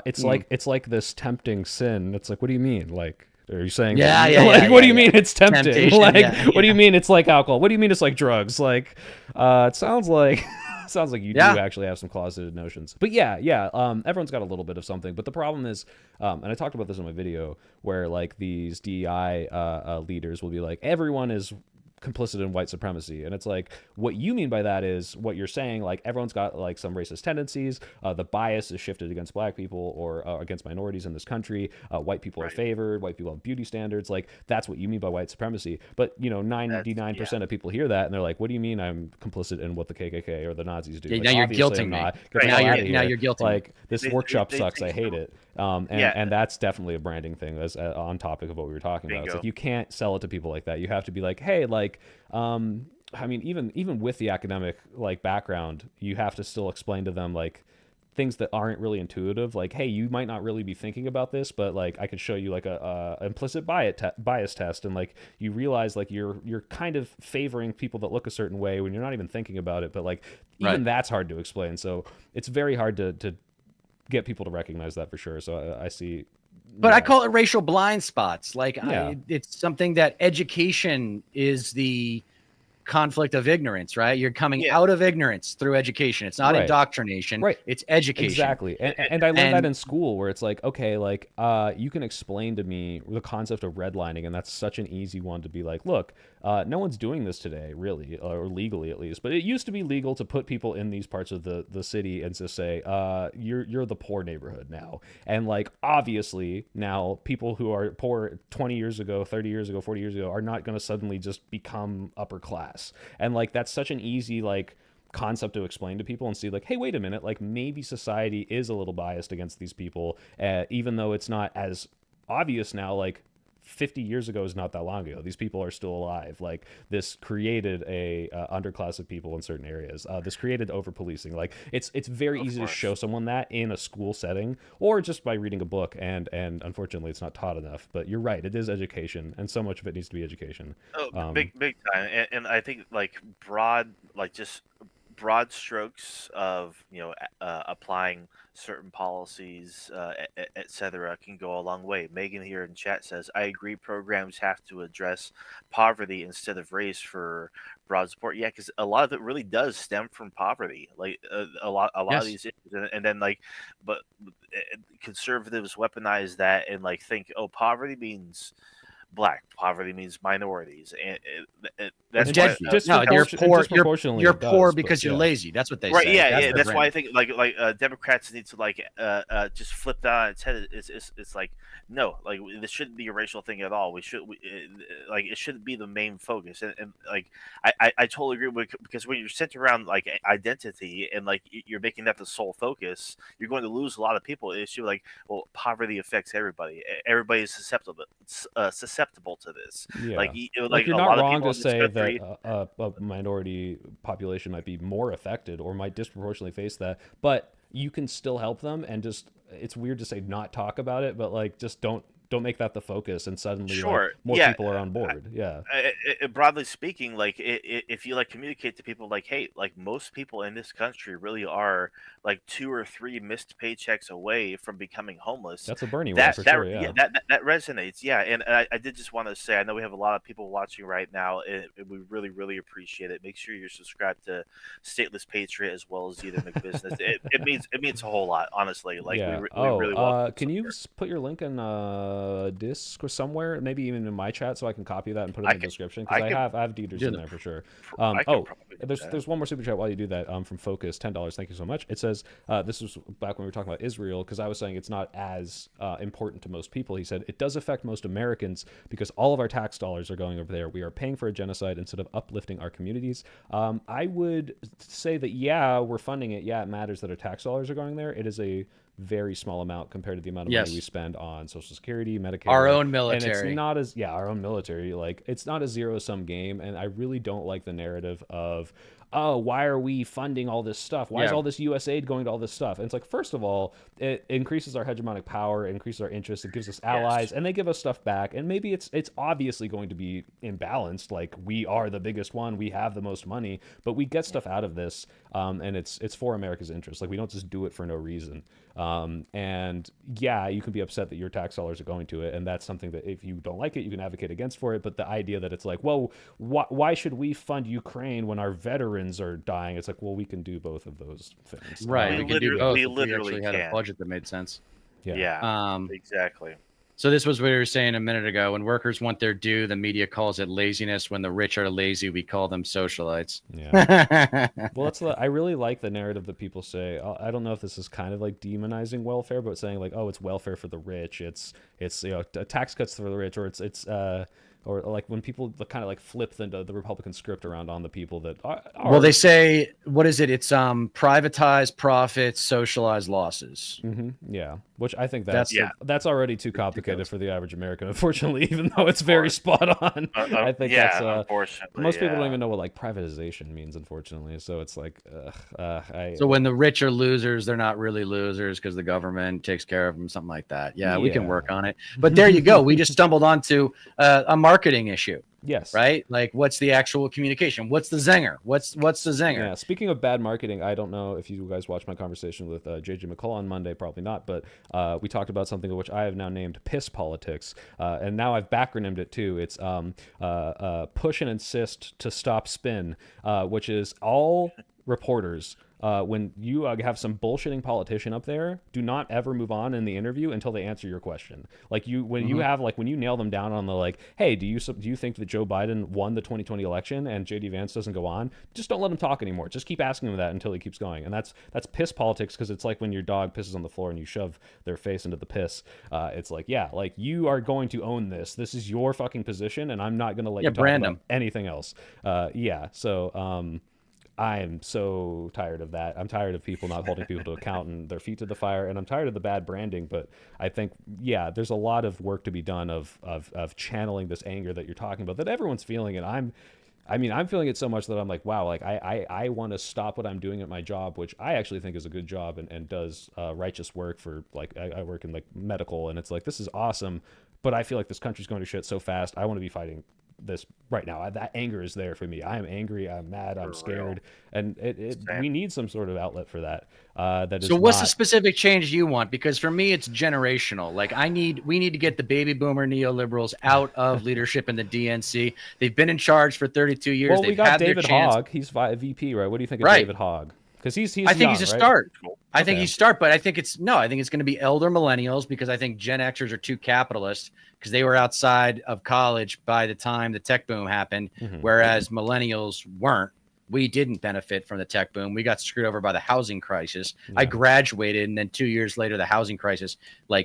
it's like this tempting sin, it's like, what do you mean? Like, are you saying what do you mean it's tempting? Temptation, like what do you mean it's like alcohol? What do you mean it's like drugs? Like it sounds like you do actually have some closeted notions. But everyone's got a little bit of something. But the problem is, and I talked about this in my video, where like these DEI leaders will be like, everyone is complicit in white supremacy, and it's like, what you mean by that is what you're saying, like everyone's got like some racist tendencies, the bias is shifted against black people or against minorities in this country, white people are favored, white people have beauty standards, like that's what you mean by white supremacy. But 99% of people hear that and they're like, what do you mean I'm complicit in what the KKK or the Nazis do? Now you're guilting me. Now you're guilting me. Like this workshop sucks, I hate it. And that's definitely a branding thing, as on topic of what we were talking about. It's like you can't sell it to people like that. You have to be like, hey, like I mean, even with the academic like background, you have to still explain to them like things that aren't really intuitive. Like, hey, you might not really be thinking about this, but like I could show you like a implicit bias test, and like you realize like you're kind of favoring people that look a certain way when you're not even thinking about it. But like even that's hard to explain. So it's very hard to get people to recognize that for sure. So I see. But I call it racial blind spots. Like it's something that education is the conflict of ignorance, right? You're coming out of ignorance through education. It's not indoctrination. Right. It's education. Exactly. And I learned that in school, where it's like, okay, like you can explain to me the concept of redlining, and that's such an easy one to be like, look, no one's doing this today, really, or legally at least. But it used to be legal to put people in these parts of the city and to say, you're the poor neighborhood now. And like obviously now people who are poor 20 years ago, 30 years ago, 40 years ago are not going to suddenly just become upper class. And like that's such an easy like concept to explain to people and see like, hey, wait a minute, like maybe society is a little biased against these people, even though it's not as obvious now. Like 50 years ago is not that long ago. These people are still alive. Like this created a underclass of people in certain areas. This created over policing. Like it's very easy to show someone that in a school setting or just by reading a book. And unfortunately, it's not taught enough. But you're right. It is education, and so much of it needs to be education. Big time. And I think like broad strokes of applying certain policies, etc., can go a long way. Megan here in chat says, "I agree. Programs have to address poverty instead of race for broad support." Yeah, because a lot of it really does stem from poverty. Like a lot of these issues, and then like, but conservatives weaponize that and like think, oh, poverty means black, poverty means minorities, and That's Dead. why, No, you're poor. You're poor because you're yeah. lazy. That's what they right, say. yeah. That's why I think Democrats need to just flip that on its head. It's like, no, like this shouldn't be a racial thing at all. Like it shouldn't be the main focus. And like I totally agree with, because when you're centered around like identity and like you're making that the sole focus, you're going to lose a lot of people. It's like, well, poverty affects everybody. Everybody is susceptible to this. Yeah. Like Like you're a not lot of wrong people to in this say country, that a minority population might be more affected or might disproportionately face that, but you can still help them. And just, it's weird to say not talk about it, but like just don't make that the focus, and suddenly sure, like, more people are on board. Broadly speaking, like if you like communicate to people like, hey, like most people in this country really are like 2 or 3 missed paychecks away from becoming homeless. That's a Bernie one for sure. Yeah, that resonates. Yeah, and I did just want to say, I know we have a lot of people watching right now, and we really appreciate it. Make sure you're subscribed to Stateless Patriot as well as Deter McBizness. It means a whole lot, honestly. Like we really want. Can you put your link in Disc or somewhere, maybe even in my chat, so I can copy that and put it in the description, because I have Dieter's in there for sure. There's one more super chat while you do that, from Focus, $10. Thank you so much. It says, this was back when we were talking about Israel, because I was saying it's not as important to most people. He said it does affect most Americans because all of our tax dollars are going over there. We are paying for a genocide instead of uplifting our communities. I would say that, yeah, we're funding it. Yeah, it matters that our tax dollars are going there. It is a very small amount compared to the amount of money we spend on Social Security, Medicare, our own military. And it's not as our own military. Like, it's not a zero-sum game, and I really don't like the narrative of, oh, why are we funding all this stuff? Why is all this U.S. aid going to all this stuff? And it's like, first of all, it increases our hegemonic power, it increases our interest, it gives us allies, and they give us stuff back. And maybe it's obviously going to be imbalanced. Like, we are the biggest one, we have the most money, but we get stuff out of this, and it's for America's interest. Like, we don't just do it for no reason. And yeah, you can be upset that your tax dollars are going to it, and that's something that if you don't like it, you can advocate against for it. But the idea that it's like, well, why should we fund Ukraine when our veterans are dying? It's like, well, we can do both of those things. Right. We can do both. We literally had a budget that made sense. Yeah. Exactly. So this was what we were saying a minute ago. When workers want their due, the media calls it laziness. When the rich are lazy, we call them socialites. Yeah. Well, I really like the narrative that people say. I don't know if this is kind of like demonizing welfare, but saying like, oh, it's welfare for the rich. It's tax cuts for the rich, or it's or like when people kind of like flip the Republican script around on the people that are. Well, they say, what is it? It's privatized profits, socialized losses. Mm-hmm. Yeah, which I think that's already too complicated for the average American, unfortunately, even though it's very spot on. I think that's unfortunately, most people don't even know what like privatization means, unfortunately. So it's like, so when the rich are losers, they're not really losers because the government takes care of them, something like that. Yeah, we can work on it. But there you go. We just stumbled onto a marketing issue. Yes. Right? Like, what's the actual communication? What's the zinger? What's the zinger? Yeah. Speaking of bad marketing, I don't know if you guys watched my conversation with JJ McCall on Monday, probably not, but we talked about something which I have now named piss politics, and now I've backronymed it too. It's push and insist to stop spin, which is all reporters. When you have some bullshitting politician up there, do not ever move on in the interview until they answer your question. Like when you nail them down on the like, hey, do you think that Joe Biden won the 2020 election and JD Vance doesn't go on? Just don't let him talk anymore. Just keep asking him that until he keeps going. And that's piss politics, because it's like when your dog pisses on the floor and you shove their face into the piss. It's like, yeah, like you are going to own this. This is your fucking position, and I'm not going to let you talk about anything else. So. I'm so tired of that. I'm tired of people not holding people to account and their feet to the fire, and I'm tired of the bad branding. But I think, there's a lot of work to be done of channeling this anger that you're talking about, that everyone's feeling, and I'm feeling it so much that I'm like, wow, like I want to stop what I'm doing at my job, which I actually think is a good job and does righteous work for, like, I work in like medical, and it's like, this is awesome, but I feel like this country's going to shit so fast. I want to be fighting this right now. That anger is there for me. I am angry, I'm mad, I'm scared, and we need some sort of outlet for that. So what's the specific change you want? Because for me, it's generational. Like, we need to get the baby boomer neoliberals out of leadership in the DNC. They've been in charge for 32 years. Well, we got David Hogg. He's VP, right? What do you think of David Hogg? Because he's I think young, he's a right? start. Cool. I think he's start, but I think it's going to be elder millennials, because I think Gen Xers are too capitalist, because they were outside of college by the time the tech boom happened, whereas millennials weren't. We didn't benefit from the tech boom. We got screwed over by the housing crisis. Yeah. I graduated, and then 2 years later, the housing crisis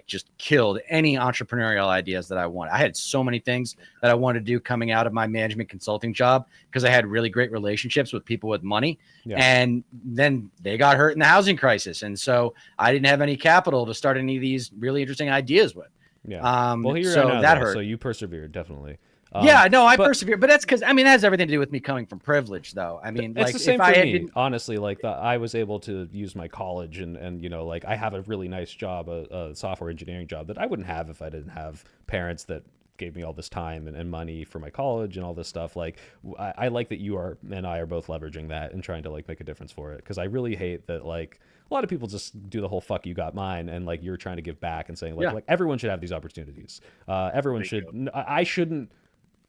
just killed any entrepreneurial ideas that I wanted. I had so many things that I wanted to do coming out of my management consulting job, because I had really great relationships with people with money. Yeah. And then they got hurt in the housing crisis. And so I didn't have any capital to start any of these really interesting ideas with. Yeah. Well, here so now, that hurt. So you persevered, definitely. I persevere, but that's because it has everything to do with me coming from privilege, though. I mean, it's the same for me, honestly. I was able to use my college, and I have a really nice job, a software engineering job that I wouldn't have if I didn't have parents that gave me all this time and money for my college and all this stuff. I like that you and I are both leveraging that and trying to make a difference for it, because I really hate that a lot of people just do the whole "fuck you got mine" and you're trying to give back and saying everyone should have these opportunities. Everyone should.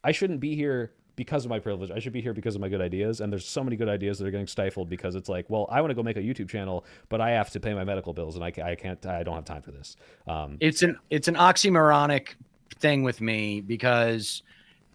I shouldn't be here because of my privilege. I should be here because of my good ideas. And there's so many good ideas that are getting stifled because it's I want to go make a YouTube channel, but I have to pay my medical bills, and I don't have time for this. It's an oxymoronic thing with me, because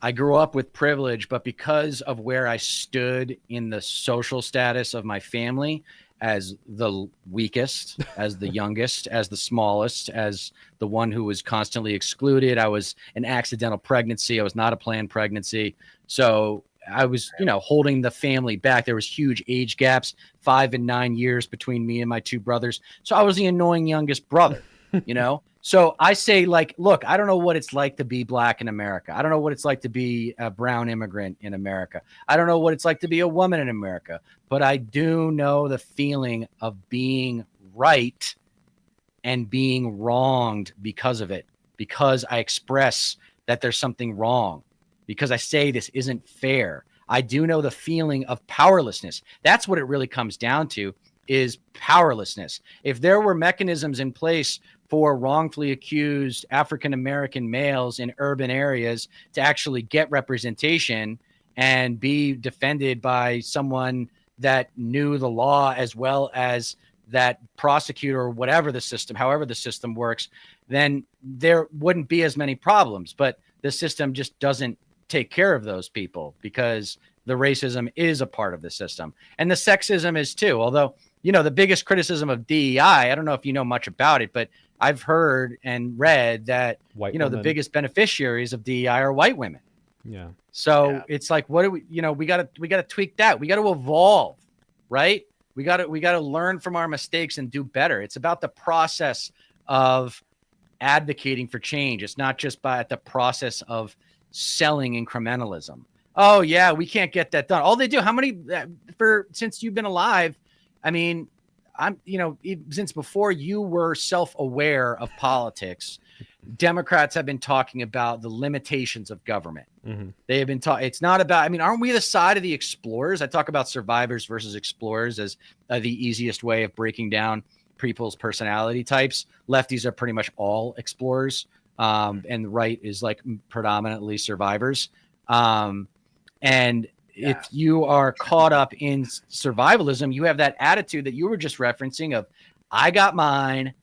I grew up with privilege, but because of where I stood in the social status of my family, as the weakest, as the youngest, as the smallest, as the one who was constantly excluded. I was an accidental pregnancy. I was not a planned pregnancy. So I was, holding the family back. There was huge age gaps, 5 and 9 years between me and my two brothers. So I was the annoying youngest brother, So I say, look, I don't know what it's like to be black in America. I don't know what it's like to be a brown immigrant in America. I don't know what it's like to be a woman in America, but I do know the feeling of being right and being wronged because of it, because I express that there's something wrong, because I say this isn't fair. I do know the feeling of powerlessness. That's what it really comes down to, is powerlessness. If there were mechanisms in place for wrongfully accused African-American males in urban areas to actually get representation and be defended by someone that knew the law as well as that prosecutor or whatever the system, however the system works, then there wouldn't be as many problems. But the system just doesn't take care of those people, because the racism is a part of the system, and the sexism is too. Although, the biggest criticism of DEI, I don't know if you know much about it, but I've heard and read that, the biggest beneficiaries of DEI are white women. Yeah. So it's what do we got to tweak that. We got to evolve, right? We got to learn from our mistakes and do better. It's about the process of advocating for change. It's not just by the process of selling incrementalism. Oh yeah, we can't get that done. All they do, since you've been alive, I mean, since before you were self-aware of politics, Democrats have been talking about the limitations of government. Mm-hmm. They have been it's not about, aren't we the side of the explorers? I talk about survivors versus explorers as the easiest way of breaking down people's personality types. Lefties are pretty much all explorers. And the right is predominantly survivors. If you are caught up in survivalism, you have that attitude that you were just referencing of, I got mine,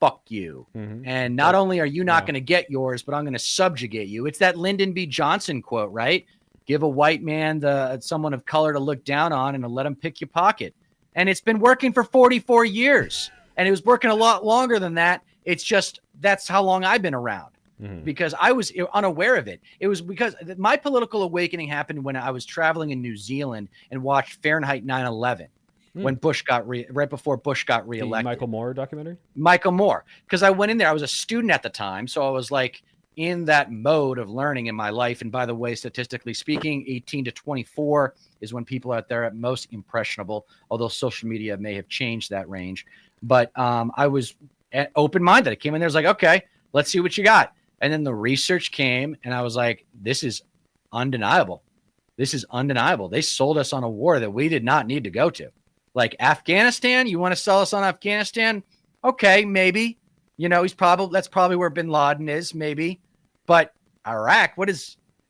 fuck you. Mm-hmm. And not only are you not going to get yours, but I'm going to subjugate you. It's that Lyndon B. Johnson quote, right? Give a white man someone of color to look down on and to let him pick your pocket. And it's been working for 44 years. And it was working a lot longer than that. It's just, that's how long I've been around. Mm-hmm. Because I was unaware of it. It was because my political awakening happened when I was traveling in New Zealand and watched Fahrenheit 9/11 when Bush got right before Bush got reelected. The Michael Moore documentary? Michael Moore. Because I went in there. I was a student at the time. So I was in that mode of learning in my life. And by the way, statistically speaking, 18 to 24 is when people out there at most impressionable, although social media may have changed that range. But I was open-minded. I came in there, I was okay, let's see what you got. And then the research came, and I was this is undeniable. This is undeniable. They sold us on a war that we did not need to go to. Afghanistan, you want to sell us on Afghanistan? Okay, maybe. That's probably where bin Laden is, maybe. But Iraq,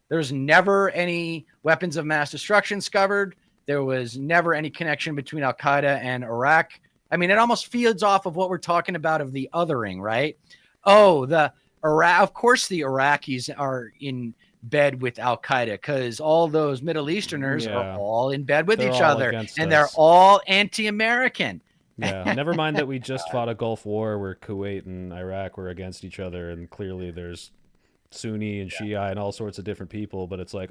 there's never any weapons of mass destruction discovered. There was never any connection between Al Qaeda and Iraq. I mean, it almost feeds off of what we're talking about of the othering, right? Oh, the Iraq. Of course, the Iraqis are in bed with Al Qaeda because all those Middle Easterners are all in bed with each other, and they're all anti-American. Yeah, never mind that we just fought a Gulf War where Kuwait and Iraq were against each other, and clearly there's Sunni and Shia and all sorts of different people, but it's like,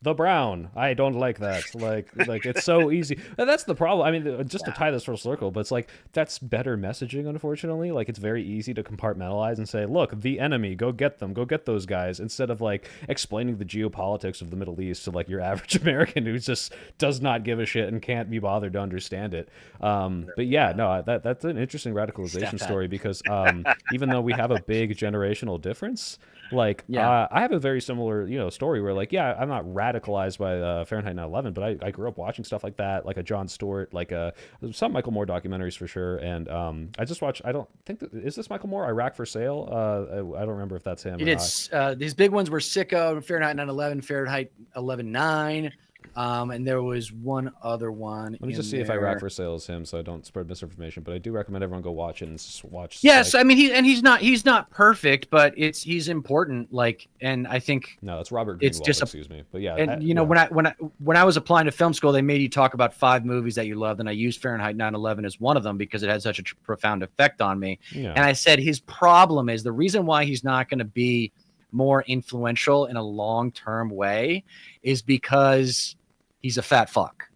the brown, I don't like that. Like it's so easy. And that's the problem. I mean, just to tie this full circle, but it's like, that's better messaging, unfortunately. Like, it's very easy to compartmentalize and say, look, the enemy, go get them, go get those guys, instead of like explaining the geopolitics of the Middle East to like your average American who just does not give a shit and can't be bothered to understand it. But yeah, no, that's an interesting radicalization story, because even though we have a big generational difference, like, I have a very similar, story where, like, I'm not radicalized by Fahrenheit 9/11, but I grew up watching stuff like that, like a Jon Stewart, like some Michael Moore documentaries for sure. And I just watched, I don't think, is this Michael Moore, Iraq for Sale? I don't remember if that's him. He did, these big ones were Sicko, Fahrenheit 9/11, Fahrenheit 11/9. And there was one other one. Let me just see if Iraq for Sale is him, so I don't spread misinformation. But I do recommend everyone go watch it and watch. Yes, I mean he's not perfect, but he's important. Like, and I think it's Robert Greenwald. Excuse me, but yeah. And when I was applying to film school, they made you talk about 5 movies that you loved, and I used Fahrenheit 9/11 as one of them because it had such a profound effect on me. Yeah. And I said his problem is, the reason why he's not going to be more influential in a long-term way is because he's a fat fuck.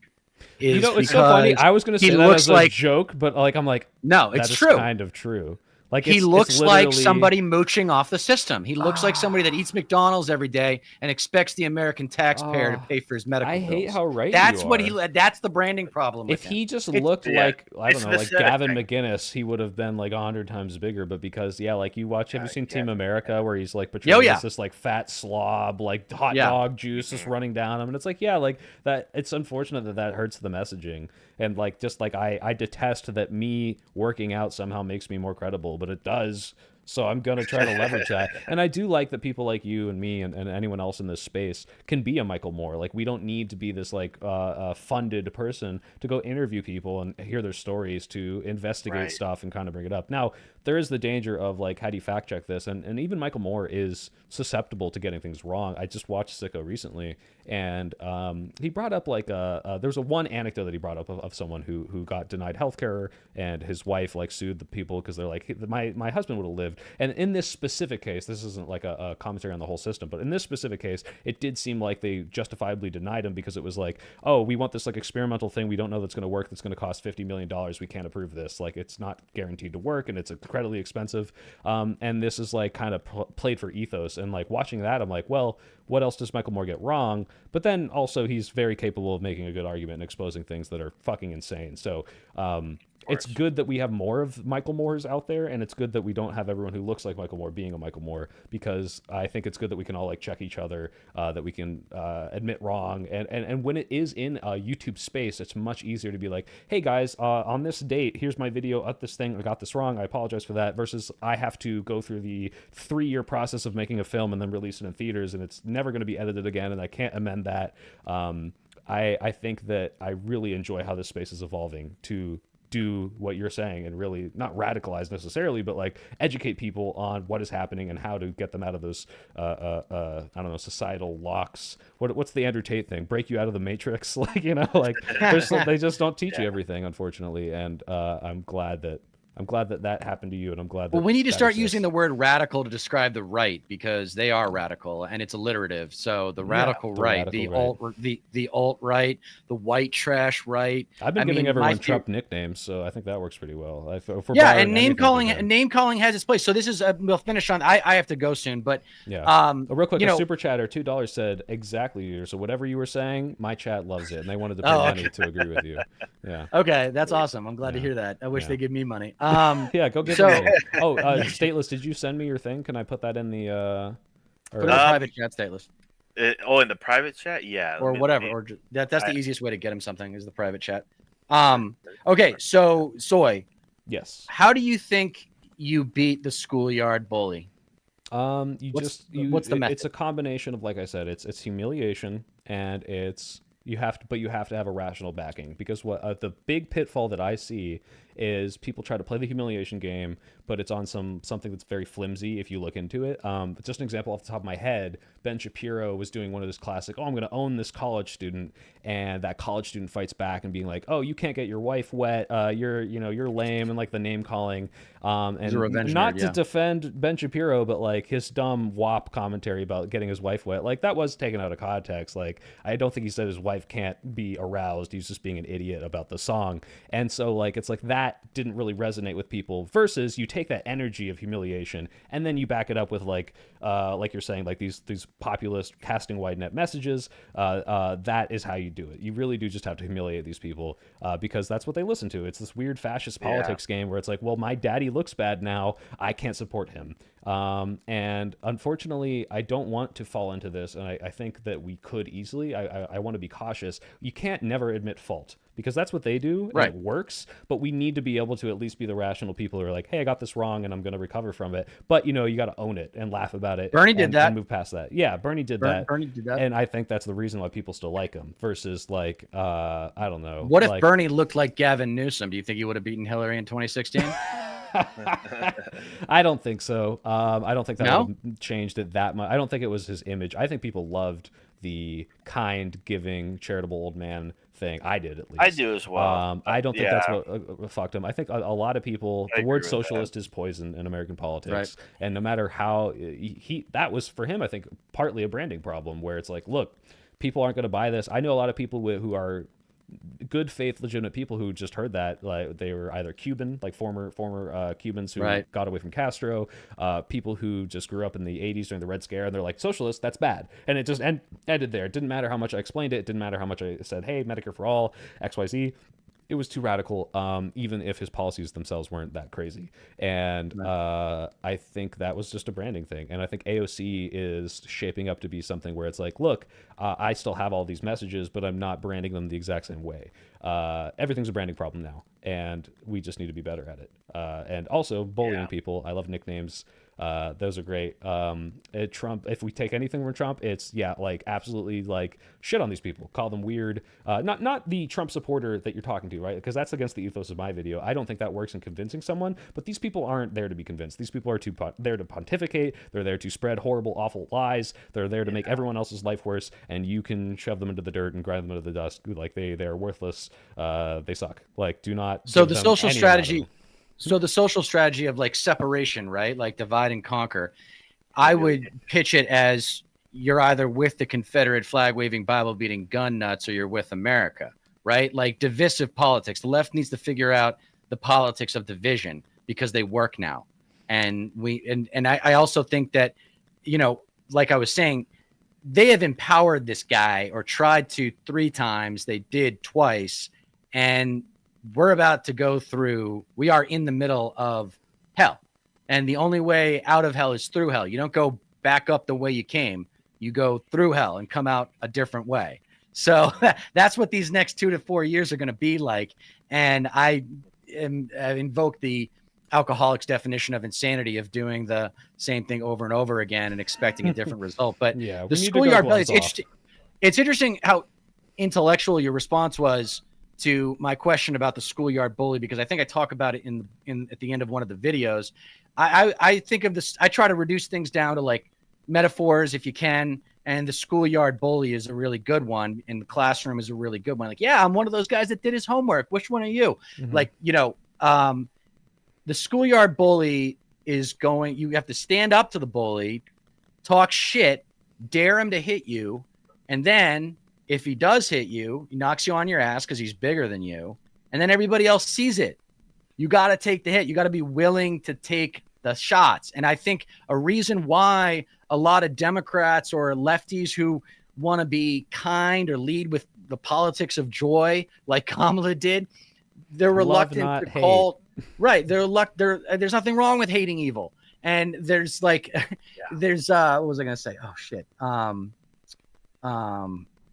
It's so funny. I was going to say that as a joke, but I'm like, no, it's true. Kind of true. Like, he looks like somebody mooching off the system. He looks like somebody that eats McDonald's every day and expects the American taxpayer to pay for his medical bills. I hate how right that's you what are. That's the branding problem. If he just looked like, I don't know, like Gavin McInnes, he would have been like 100 times bigger. But because, like, you watch, have you seen Team America, where he's like portrayed as this like fat slob, like hot dog juice is running down him, and it's like, like that. It's unfortunate that hurts the messaging. And like, just like I detest that me working out somehow makes me more credible, but it does. So I'm going to try to leverage that. And I do like that people like you and me and anyone else in this space can be a Michael Moore. Like, we don't need to be this like funded person to go interview people and hear their stories, to investigate stuff and kind of bring it up. Now, there is the danger of like, how do you fact check this? And even Michael Moore is susceptible to getting things wrong. I just watched Sicko recently, and he brought up like there's one anecdote that he brought up of someone who got denied healthcare, and his wife like sued the people because they're like, my husband would have lived. And in this specific case, this isn't like a commentary on the whole system, but in this specific case, it did seem like they justifiably denied him, because it was like, oh, we want this like experimental thing, we don't know that's going to work, that's going to cost $50 million, we can't approve this, like, it's not guaranteed to work, and it's incredibly expensive. And this is like kind of played for ethos. And like, watching that, I'm like, well, what else does Michael Moore get wrong? But then also, he's very capable of making a good argument and exposing things that are fucking insane. So it's good that we have more of Michael Moores out there, and it's good that we don't have everyone who looks like Michael Moore being a Michael Moore, because I think it's good that we can all like check each other, that we can admit wrong, and when it is in a YouTube space, it's much easier to be like, hey guys, on this date, here's my video at this thing, I got this wrong, I apologize for that, versus I have to go through the 3-year process of making a film and then release it in theaters, and it's never going to be edited again, and I can't amend that. I think that I really enjoy how this space is evolving to do what you're saying, and really not radicalize necessarily, but like educate people on what is happening and how to get them out of those I don't know, societal locks. What's the Andrew Tate thing? Break you out of the matrix. Like, like they just don't teach you everything, unfortunately. And I'm glad that happened to you, and I'm glad that. Well, we need to start using the word radical to describe the right, because they are radical, and it's alliterative. So the radical right, the alt right, the white trash right. I've been giving everyone Trump nicknames, so I think that works pretty well. And name calling has its place. So this is we'll finish on. I have to go soon, but real quick, a super chatter $2 said exactly. So whatever you were saying, my chat loves it, and they wanted to pay money to agree with you. Yeah. Okay, that's awesome. I'm glad to hear that. I wish they give me money. Go get me. Oh, Stateless, did you send me your thing? Can I put that in the put in the private chat, Stateless? In the private chat, yeah, or whatever, or that's the easiest way to get him something, is the private chat. Okay, so Soy, yes, how do you think you beat the schoolyard bully? What's the method? It's a combination of, like I said, it's humiliation, and it's You have to have a rational backing, because what the big pitfall that I see is people try to play the humiliation game, but it's on something that's very flimsy if you look into it. Just an example off the top of my head, Ben Shapiro was doing one of those classic, I'm going to own this college student, and that college student fights back and being like, oh, you can't get your wife wet, you're lame, and like the name calling, and not to defend Ben Shapiro, but like his dumb WAP commentary about getting his wife wet, like that was taken out of context. Like I don't think he said his wife can't be aroused, he's just being an idiot about the song. And so like it's like that didn't really resonate with people, versus you take that energy of humiliation and then you back it up with like you're saying, like these populist casting wide net messages. That is how you do it. You really do just have to humiliate these people, because that's what they listen to. It's this weird fascist politics game where it's like, well, my daddy looks bad now, I can't support him. And unfortunately, I don't want to fall into this, and I think that we could easily. I want to be cautious. You can't never admit fault, because that's what they do, and it works. But we need to be able to at least be the rational people who are like, hey, I got this wrong, and I'm going to recover from it. But, you got to own it and laugh about it. Bernie did that. And move past that. Yeah, Bernie did that. Bernie did that. And I think that's the reason why people still like him, versus like, I don't know. What if Bernie looked like Gavin Newsom? Do you think he would have beaten Hillary in 2016? I don't think so. I don't think that would have changed it that much. I don't think it was his image. I think people loved the kind, giving, charitable old man thing. I did, at least. I do as well. I don't think that's what fucked him. I think a lot of people, the word socialist is poison in American politics. And no matter how that was for him, I think partly a branding problem, where it's like, look, people aren't going to buy this. I know a lot of people who are good faith, legitimate people who just heard that, like they were either Cuban, like former Cubans who got away from Castro, people who just grew up in the 80s during the Red Scare, and they're like, socialist, that's bad. And it just ended there. It didn't matter how much I explained it. It didn't matter how much I said, hey, Medicare for all, XYZ. It was too radical, even if his policies themselves weren't that crazy. And I think that was just a branding thing. And I think AOC is shaping up to be something where it's like, look, I still have all these messages, but I'm not branding them the exact same way. Everything's a branding problem now, and we just need to be better at it. And also bullying people. I love nicknames. Those are great. Trump, if we take anything from Trump, it's like absolutely like shit on these people, call them weird. Not the Trump supporter that you're talking to, right? Because that's against the ethos of my video. I don't think that works in convincing someone, but these people aren't there to be convinced. These people are there to pontificate. They're there to spread horrible, awful lies. They're there to make everyone else's life worse, and you can shove them into the dirt and grind them into the dust. Like they're worthless. They suck. Like, do not. So the social strategy. So the social strategy of like separation, right? Like divide and conquer. I would pitch it as you're either with the Confederate flag waving, Bible beating gun nuts, or you're with America, right? Like divisive politics. The left needs to figure out the politics of division, because they work now. And I also think that, like I was saying, they have empowered this guy, or tried to 3 times. They did twice. And we're about to go through, we are in the middle of hell. And the only way out of hell is through hell. You don't go back up the way you came. You go through hell and come out a different way. So that's what these next 2 to 4 years are going to be like. And I invoke the alcoholic's definition of insanity, of doing the same thing over and over again and expecting a different result. But the schoolyard bully, it's interesting how intellectual your response was to my question about the schoolyard bully, because I think I talk about it in at the end of one of the videos. I think of this, I try to reduce things down to like metaphors if you can, and the schoolyard bully is a really good one, and the classroom is a really good one. Like, yeah, I'm one of those guys that did his homework. Which one are you? Like, the schoolyard bully is going, you have to stand up to the bully, talk shit, dare him to hit you, and then if he does hit you, he knocks you on your ass because he's bigger than you, and then everybody else sees it. You got to take the hit. You got to be willing to take the shots. And I think a reason why a lot of Democrats or lefties who want to be kind or lead with the politics of joy, like Kamala did, they're reluctant to call. Right. There's nothing wrong with hating evil. And there's like, there's what was I going to say? Oh shit. I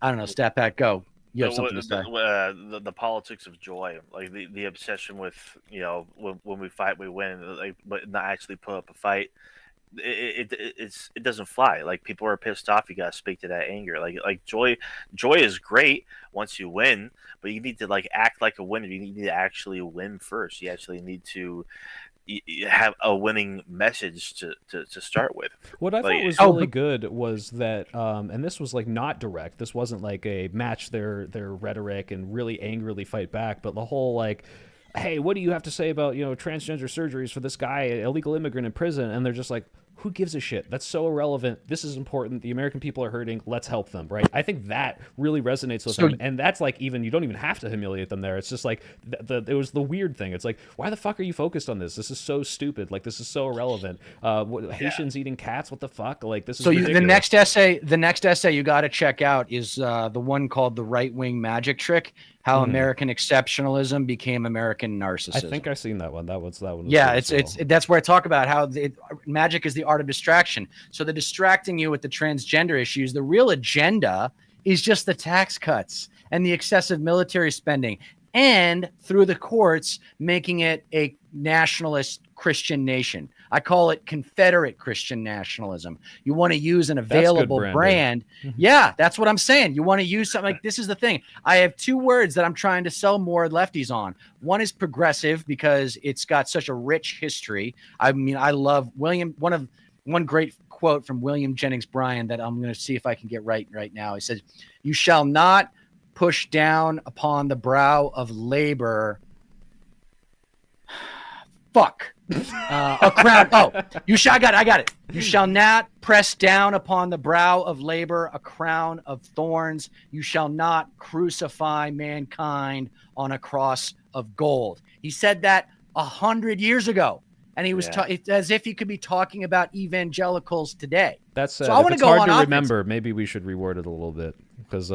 don't know. Stat Pat, go. You have something to say. The politics of joy, like the obsession with, when we fight, we win, like, but not actually put up a fight. it doesn't fly. Like, people are pissed off. You gotta speak to that anger. Like joy is great once you win, but you need to like act like a winner. You need to actually win first. You actually need to have a winning message to start with. What I thought was really good was that, and this was like not direct. This wasn't like a match their rhetoric and really angrily fight back, but the whole like, hey, what do you have to say about, you know, transgender surgeries for this guy, an illegal immigrant in prison? And they're just like, who gives a shit? That's so irrelevant. This is important. The American people are hurting. Let's help them, right? I think that really resonates with them. And that's like, even, you don't even have to humiliate them there. It's just like, it was the weird thing. It's like, why the fuck are you focused on this? This is so stupid. Like, this is so irrelevant. Haitians eating cats? What the fuck? Like, this is ridiculous. The next essay you got to check out is the one called The Right-Wing Magic Trick: How American Exceptionalism Became American Narcissism. I think I've seen that one. That one. Yeah, that's where I talk about how magic is the art of distraction. So they're distracting you with the transgender issues. The real agenda is just the tax cuts and the excessive military spending, and through the courts making it a nationalist Christian nation. I call it Confederate Christian nationalism. You want to use an available brand. Yeah, that's what I'm saying. You want to use something like, this is the thing. I have two words that I'm trying to sell more lefties on. One is progressive, because it's got such a rich history. I mean, I love one great quote from William Jennings Bryan that I'm going to see if I can get right now. He says, "You shall not push down upon the brow of labor." Fuck. A crown. Oh, I got it. "You shall not press down upon the brow of labor a crown of thorns. You shall not crucify mankind on a cross of gold." He said that 100 years ago. And he was it's as if he could be talking about evangelicals today. That's so I want to go hard to remember. Maybe we should reword it a little bit, because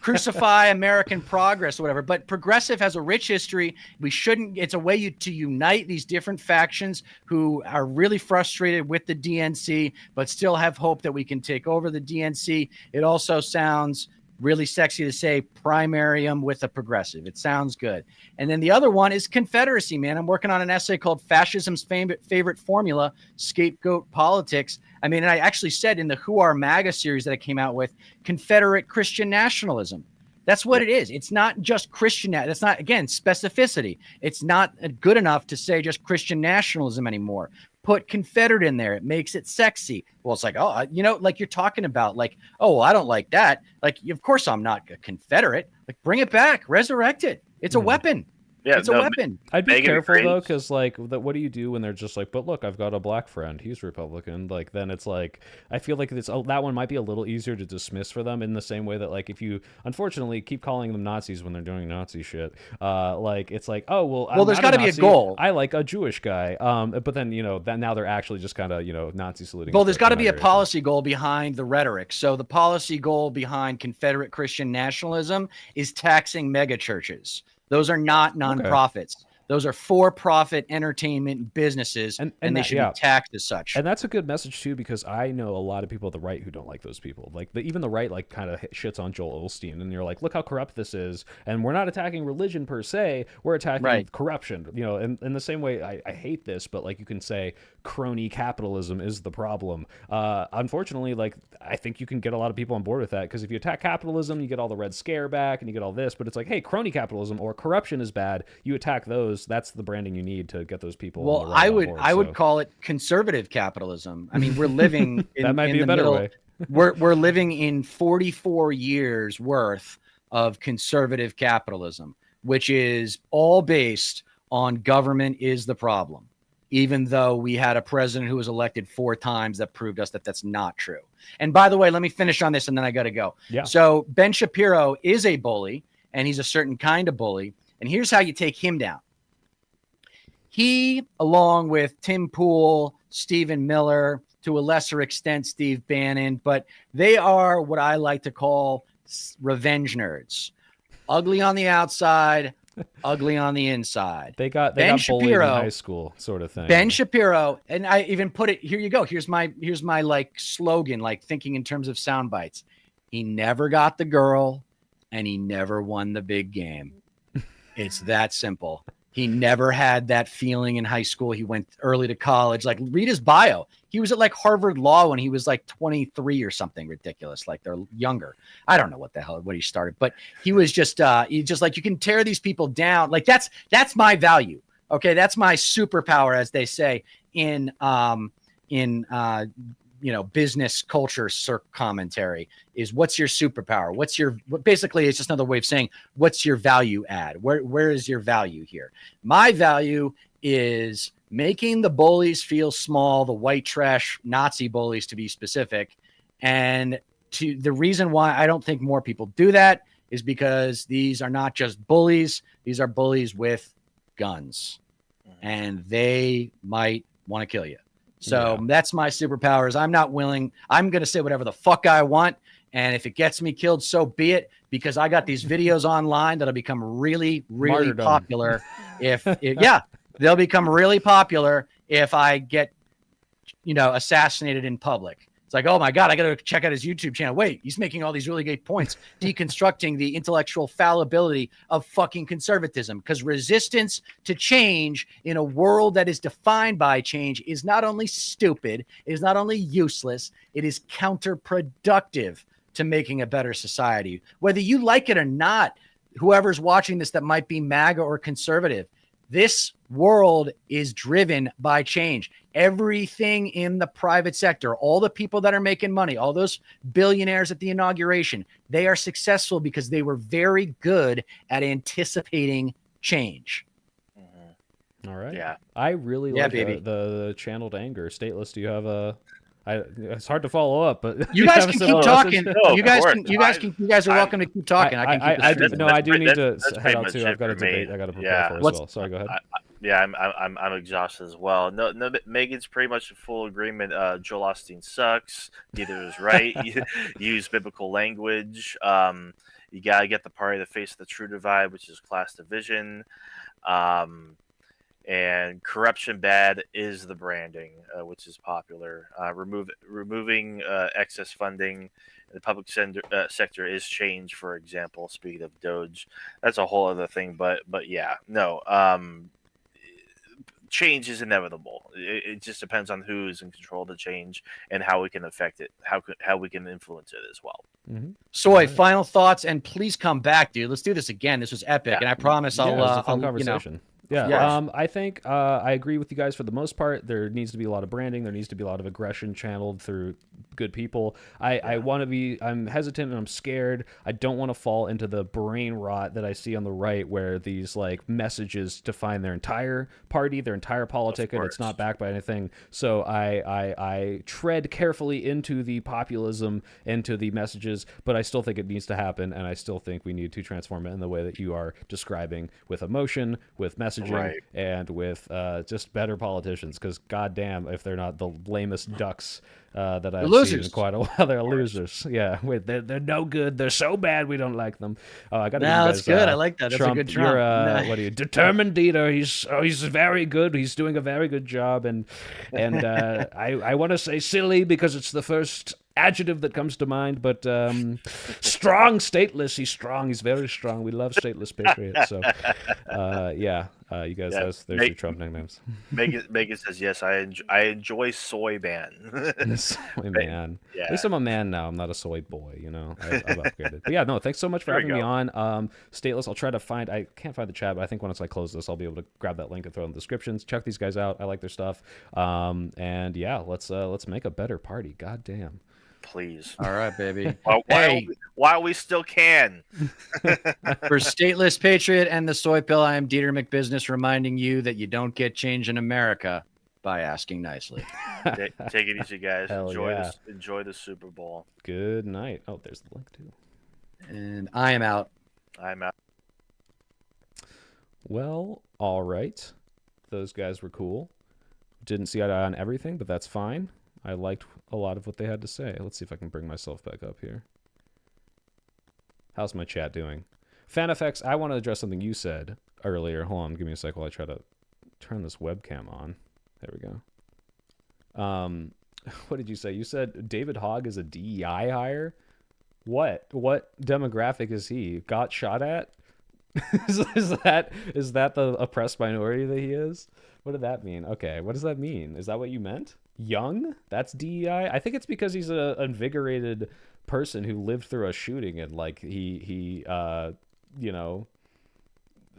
crucify American progress or whatever. But progressive has a rich history. We shouldn't. It's a way to unite these different factions who are really frustrated with the DNC, but still have hope that we can take over the DNC. It also sounds really sexy to say primarium with a progressive. It sounds good. And then the other one is Confederacy, man. I'm working on an essay called Fascism's Favorite Formula, Scapegoat Politics. I mean, and I actually said in the Who Are MAGA series that I came out with, Confederate Christian nationalism. That's what it is. It's not just Christian. That's not, again, specificity. It's not good enough to say just Christian nationalism anymore. Put Confederate in there. It makes it sexy. Well, it's like, oh, you know, like you're talking about, like, oh, well, I don't like that. Like, of course I'm not a Confederate. Like, bring it back. Resurrect it. It's a weapon. Yeah, it's a weapon. I'd be careful though, because like, what do you do when they're just like, but look, I've got a black friend, he's Republican. Like, then it's like, I feel like that one might be a little easier to dismiss for them, in the same way that like, if you unfortunately keep calling them Nazis when they're doing Nazi shit, like it's like, oh well, there's got to be a goal. I like a Jewish guy, but then you know that now they're actually just kind of, you know, Nazi saluting. Well, there's got to be a policy goal behind the rhetoric. So the policy goal behind Confederate Christian nationalism is taxing mega churches. Those are not nonprofits. Okay. Those are for-profit entertainment businesses, and they should be taxed as such. And that's a good message too, because I know a lot of people at the right who don't like those people. Like even the right, like, kind of shits on Joel Osteen, and you're like, look how corrupt this is. And we're not attacking religion per se; we're attacking corruption. You know, in the same way, I hate this, but like you can say, crony capitalism is the problem. Unfortunately, like I think you can get a lot of people on board with that, because if you attack capitalism, you get all the Red Scare back, and you get all this. But it's like, hey, crony capitalism or corruption is bad. You attack those. That's the branding you need to get those people. Well, I would call it conservative capitalism. I mean, we're living in, that might be a better way. we're living in 44 years worth of conservative capitalism, which is all based on government is the problem. Even though we had a president who was elected 4 times that proved us that that's not true. And by the way, let me finish on this and then I got to go. Yeah. So Ben Shapiro is a bully, and he's a certain kind of bully. And here's how you take him down. He, along with Tim Pool, Stephen Miller, to a lesser extent, Steve Bannon, but they are what I like to call revenge nerds. Ugly on the outside, ugly on the inside. They got bullied in high school, sort of thing. Ben Shapiro, and I even put it, here you go. Here's my like slogan, like thinking in terms of sound bites. He never got the girl, and he never won the big game. It's that simple. He never had that feeling in high school. He went early to college. Like, read his bio. He was at like Harvard Law when he was like 23 or something ridiculous. Like, they're younger. I don't know what he started, but he was just like, you can tear these people down. Like, that's my value. Okay. That's my superpower, as they say in business culture commentary, is what's your superpower? Basically it's just another way of saying, what's your value add? Where is your value here? My value is making the bullies feel small, the white trash Nazi bullies to be specific. And the reason why I don't think more people do that is because these are not just bullies. These are bullies with guns, and they might want to kill you. So that's my superpowers. I'm not willing. I'm going to say whatever the fuck I want. And if it gets me killed, so be it, because I got these videos online that'll become really, really popular. They'll become really popular if I get, assassinated in public. It's like, oh my God, I got to check out his YouTube channel. Wait, he's making all these really great points, deconstructing the intellectual fallibility of fucking conservatism. Because resistance to change in a world that is defined by change is not only stupid, it is not only useless, it is counterproductive to making a better society. Whether you like it or not, whoever's watching this that might be MAGA or conservative, this world is driven by change. Everything in the private sector, all the people that are making money, all those billionaires at the inauguration, they are successful because they were very good at anticipating change. All right. Yeah. I really like the channeled anger. Stateless, do you have it's hard to follow up, but you guys can keep talking. You guys are welcome to keep talking. I do need to head out too. I've got a debate I got to prepare for as well. Sorry, go ahead. I'm exhausted as well. No, Megan's pretty much in full agreement. Joel Osteen sucks. Neither is right. Use biblical language. You gotta get the party to face the true divide, which is class division. And corruption bad is the branding, which is popular. Removing excess funding in the public sector is change, for example. Speaking of Doge, that's a whole other thing. But yeah, no. Change is inevitable. It just depends on who is in control of the change and how we can affect it, how we can influence it as well. Mm-hmm. Soy, final thoughts, and please come back, dude. Let's do this again. This was epic, and I promise it was a fun conversation. I think I agree with you guys for the most part. There needs to be a lot of branding. There needs to be a lot of aggression channeled through good people. I'm hesitant and I'm scared. I don't want to fall into the brain rot that I see on the right, where these like messages define their entire party, their entire politic, and it's not backed by anything. So I tread carefully into the populism, into the messages, but I still think it needs to happen, and I still think we need to transform it in the way that you are describing, with emotion, with messaging, and with just better politicians, because goddamn if they're not the lamest ducks that I've seen in quite a while. They're losers. Yeah, they're no good. They're so bad we don't like them. I got to that's good. I like that. That's Trump, a good Trump. You're what are you? Determined Deter. He's very good. He's doing a very good job, and I want to say silly because it's the first adjective that comes to mind, but strong, stateless. He's strong. He's very strong. We love Stateless Patriot. So you guys, there's your Trump nicknames. Megan says yes. I enjoy soy man. Soy man. Yeah. At least I'm a man now. I'm not a soy boy. I've upgraded. But yeah, no. Thanks so much for having me on. Stateless. I'll try to find. I can't find the chat, but I think once I close this, I'll be able to grab that link and throw it in the descriptions. Check these guys out. I like their stuff. And yeah, let's make a better party. God damn. Please. All right, baby. While we still can. For Stateless Patriot and the Soy Pill, I am Deter McBizness, reminding you that you don't get change in America by asking nicely. Take it easy, guys. Enjoy the Super Bowl. Good night. Oh, there's the link too. And I am out. I'm out. Well, all right. Those guys were cool. Didn't see eye to eye on everything, but that's fine. I liked a lot of what they had to say. Let's see if I can bring myself back up here. How's my chat doing? FanFX, I want to address something you said earlier. Hold on, give me a sec while I try to turn this webcam on. There we go. What did you say? You said David Hogg is a DEI hire? What demographic is he? Got shot at? is that the oppressed minority that he is? What did that mean? Okay, what does that mean? Is that what you meant? Young? That's DEI? I think it's because he's a invigorated person who lived through a shooting and like he you know,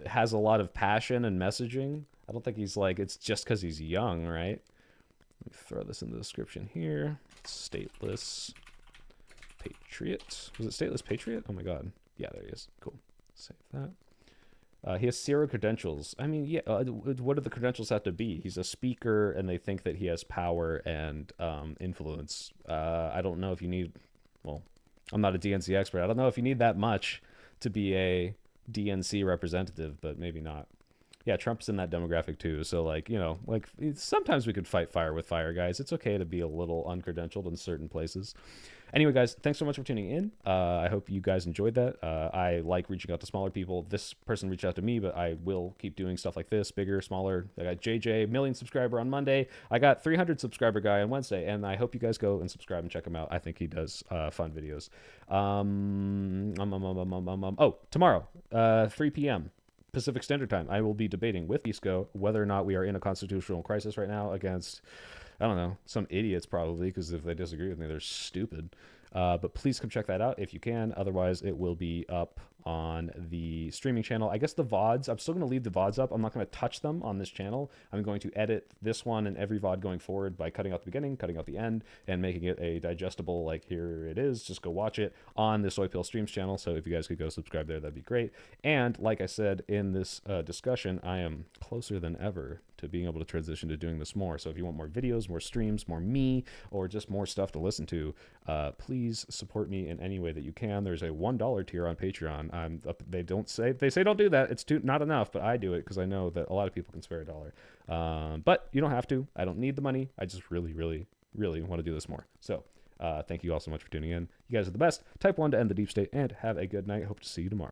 has a lot of passion and messaging. I don't think he's like, it's just because he's young, right? Let me throw this in the description here. Stateless Patriot. Was it Stateless Patriot? Oh my god. Yeah, there he is. Cool. Save that. He has 0 credentials. I mean, yeah, what do the credentials have to be? He's a speaker, and they think that he has power and influence. I don't know if you need... Well, I'm not a DNC expert. I don't know if you need that much to be a DNC representative, but maybe not. Yeah, Trump's in that demographic too. So, like, you know, like sometimes we could fight fire with fire, guys. It's okay to be a little uncredentialed in certain places. Anyway, guys, thanks so much for tuning in. I hope you guys enjoyed that. I like reaching out to smaller people. This person reached out to me, but I will keep doing stuff like this, bigger, smaller. I got JJ, million subscriber on Monday. I got 300 subscriber guy on Wednesday, and I hope you guys go and subscribe and check him out. I think he does fun videos. Oh, tomorrow, 3 p.m. Pacific Standard Time, I will be debating with Isco whether or not we are in a constitutional crisis right now against, I don't know, some idiots probably, because if they disagree with me, they're stupid. But please come check that out if you can. Otherwise, it will be up on the streaming channel. I guess the VODs, I'm still going to leave the VODs up. I'm not going to touch them on this channel. I'm going to edit this one and every VOD going forward by cutting out the beginning, cutting out the end, and making it a digestible, like, here it is. Just go watch it on the Soy Pill Streams channel. So if you guys could go subscribe there, that'd be great. And like I said in this discussion, I am closer than ever to being able to transition to doing this more. So if you want more videos, more streams, more me, or just more stuff to listen to, please support me in any way that you can. There's a $1 tier on Patreon. They say don't do that. It's not enough, but I do it because I know that a lot of people can spare $1. But you don't have to. I don't need the money. I just really, really, really want to do this more. So thank you all so much for tuning in. You guys are the best. Type 1 to end the deep state, and have a good night. Hope to see you tomorrow.